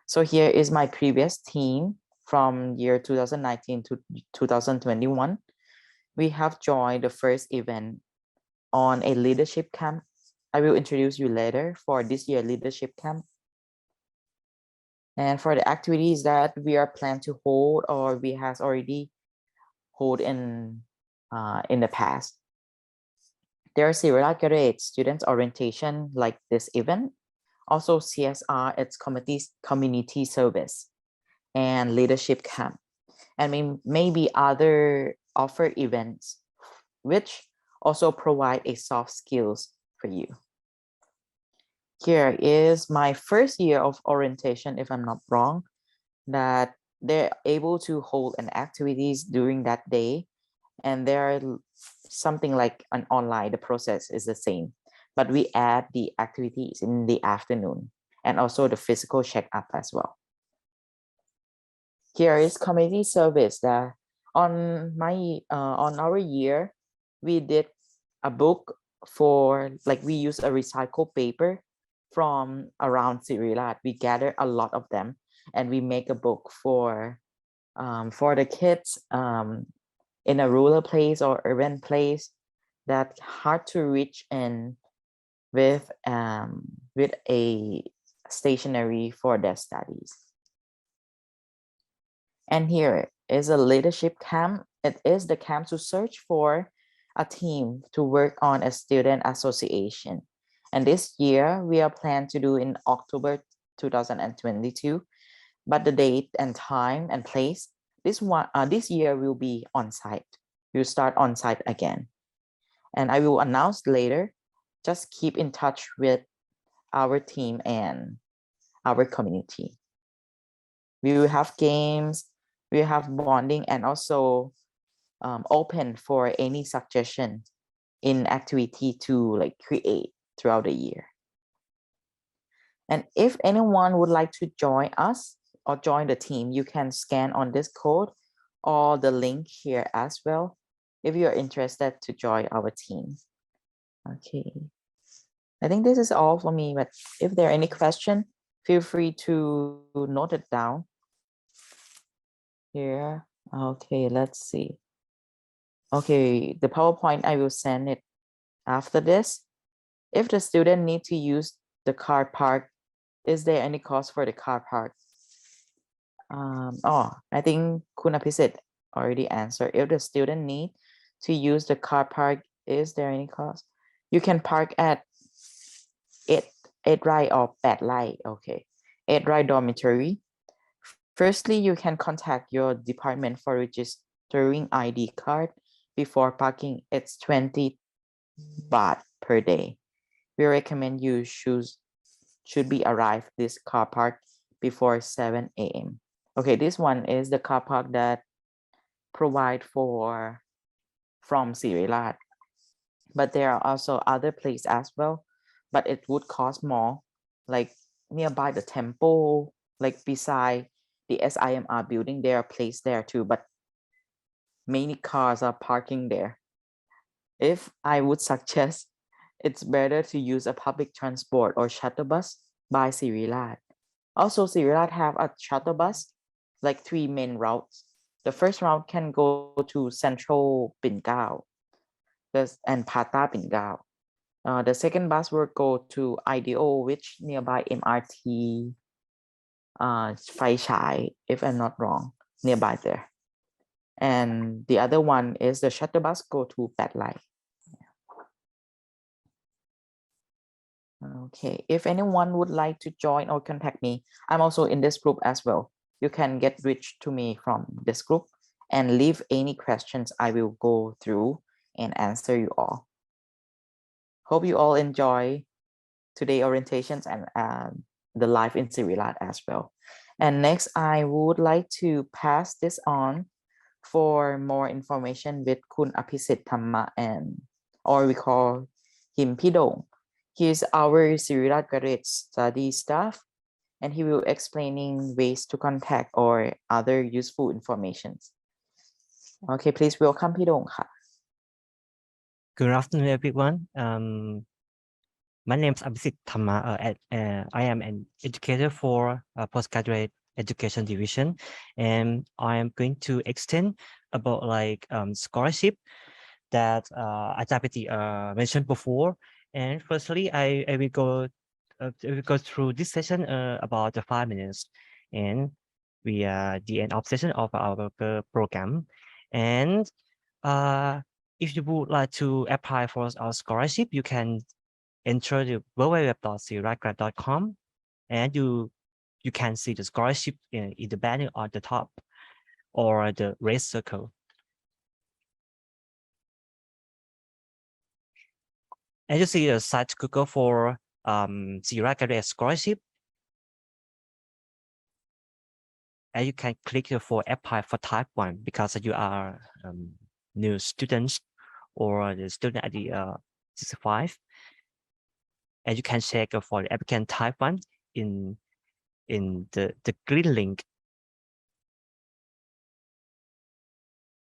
Speaker 1: So here is my previous team from year 2019 to 2021. We have joined the first event on a leadership camp. I will introduce you later for this year leadership camp. And for the activities that we are planned to hold or we has already hold in the past. There are Siriraj Graduate Students Orientation like this event. Also CSR, it's community service and leadership camp. And maybe other offer events which also provide a soft skills for you. Here is my first year of orientation, if I'm not wrong, that they're able to hold an activities during that day. And there are something like an online, the process is the same, but we add the activities in the afternoon and also the physical checkup as well. Here is community service that on our year, we did a book for like we use a recycled paper from around Siriraj. We gather a lot of them and we make a book for the kids in a rural place or urban place that hard to reach and with a stationery for their studies. And here is a leadership camp. It is the camp to search for a team to work on a student association. And this year we are planned to do in October 2022, but the date and time and place, this year will be on site. We'll start on site again. And I will announce later. Just keep in touch with our team and our community. We will have games, we have bonding, and also open for any suggestion in activity to like create throughout the year. And if anyone would like to join us or join the team, you can scan on this code or the link here as well if you're interested to join our team. Okay, I think this is all for me, but if there are any question, feel free to note it down here. Okay, let's see. Okay, the PowerPoint, I will send it after this. If the student need to use the car park, is there any cost for the car park? I think Kun Apisit already answered. If the student need to use the car park, is there any cost? You can park at 8 right or 8 right. Okay, 8 right dormitory. Firstly, you can contact your department for registering ID card before parking, it's 20 baht per day. We recommend you should be arrived this car park before 7 a.m. Okay, this one is the car park that provide for from Siriraj, but there are also other places as well, but it would cost more, like nearby the temple, like beside the SIMR building, there are places there too, but many cars are parking there. If I would suggest, it's better to use a public transport or shuttle bus by Siriraj. Also, Siriraj have a shuttle bus, like 3 main routes. The first route can go to Central Pingao and Pata Pingao. The second bus will go to IDO, which nearby MRT Phai Chai, if I'm not wrong, nearby there. And the other one is the shuttle bus go to Pat Lai. Okay, if anyone would like to join or contact me, I'm also in this group as well. You can get reach to me from this group and leave any questions. I will go through and answer you all. Hope you all enjoy today orientations and the life in Siriraj as well. And next, I would like to pass this on for more information with Kun Apisit Thamma, and or we call him Pidong. He is our Siriraj graduate study staff, and he will explaining ways to contact or other useful informations. Okay, please welcome Pidong.
Speaker 11: Good afternoon, everyone. My name is Abhisit Thamma. I am an educator for postgraduate education division, and I am going to extend about like scholarship that Ajapati mentioned before. And firstly, I will go through this session about the 5 minutes, and we are the end of session of our program. And if you would like to apply for our scholarship, you can enter the www.sirirajgrad.com, and you can see the scholarship in the banner on the top or the red circle. And you see the site Google for Siriraj Graduate Scholarship, and you can click for apply for type 1 because you are new students or the student ID 65, and you can check for the applicant type 1 in the green link.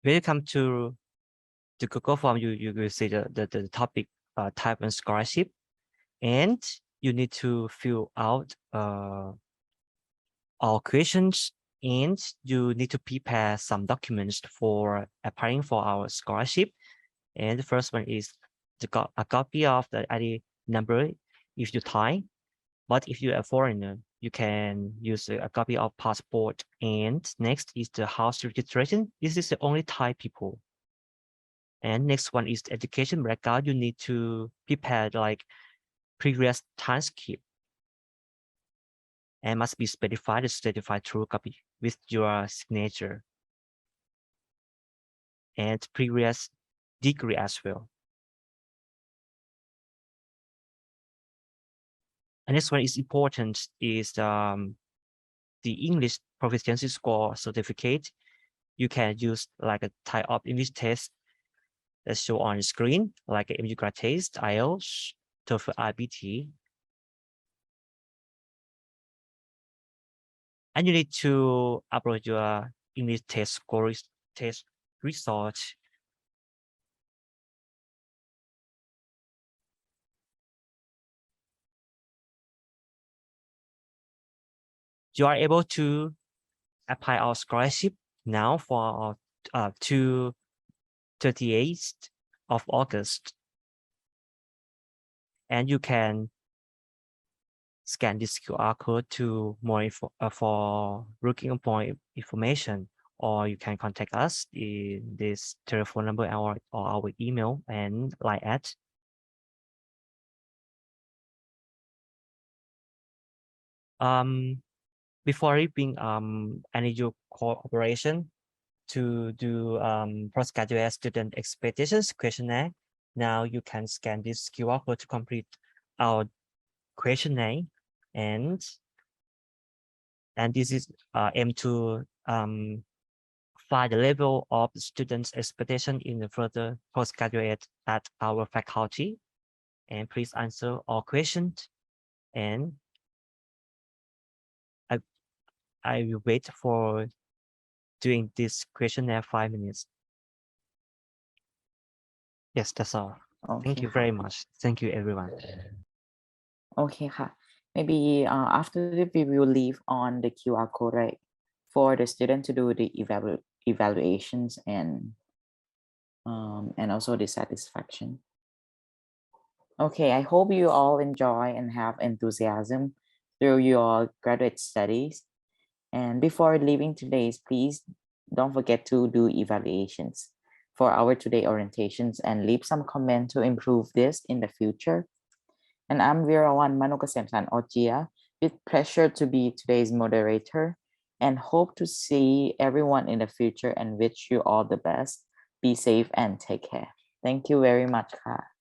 Speaker 11: When you come to the Google form, you will see the topic type 1 scholarship, and you need to fill out all questions, and you need to prepare some documents for applying for our scholarship. And the first one is a copy of the ID number if you're Thai, but if you're a foreigner, you can use a copy of passport. And next is the house registration. This is the only Thai people. And next one is the education record. You need to prepare like previous transcript, and must be specified as certified true copy with your signature and previous degree as well. And next one is important is the English proficiency score certificate. You can use like a type of English test that show on the screen, like an MU grad test, IELTS, TOEFL, IBT. And you need to upload your English test score test result. You are able to apply our scholarship now for to 38th of August. And you can scan this QR code to more for looking up more information, or you can contact us in this telephone number or our email and like at. Before leaving, I need your cooperation to do postgraduate student expectations questionnaire. Now you can scan this QR code to complete our questionnaire, and this is aim to find the level of students' expectation in the further postgraduate at our faculty. And please answer all questions. And I will wait for doing this questionnaire 5 minutes. Yes, that's all. Thank you very much. Thank you, everyone.
Speaker 1: Okay,ค่ะ. Maybe after this, we will leave on the QR code, right, for the student to do the evaluations and also the satisfaction. Okay, I hope you all enjoy and have enthusiasm through your graduate studies. And before leaving today, please don't forget to do evaluations for our today orientations and leave some comment to improve this in the future. And I'm Virawan Manukasemsan Ochia, with pleasure to be today's moderator and hope to see everyone in the future and wish you all the best. Be safe and take care. Thank you very much, Ka.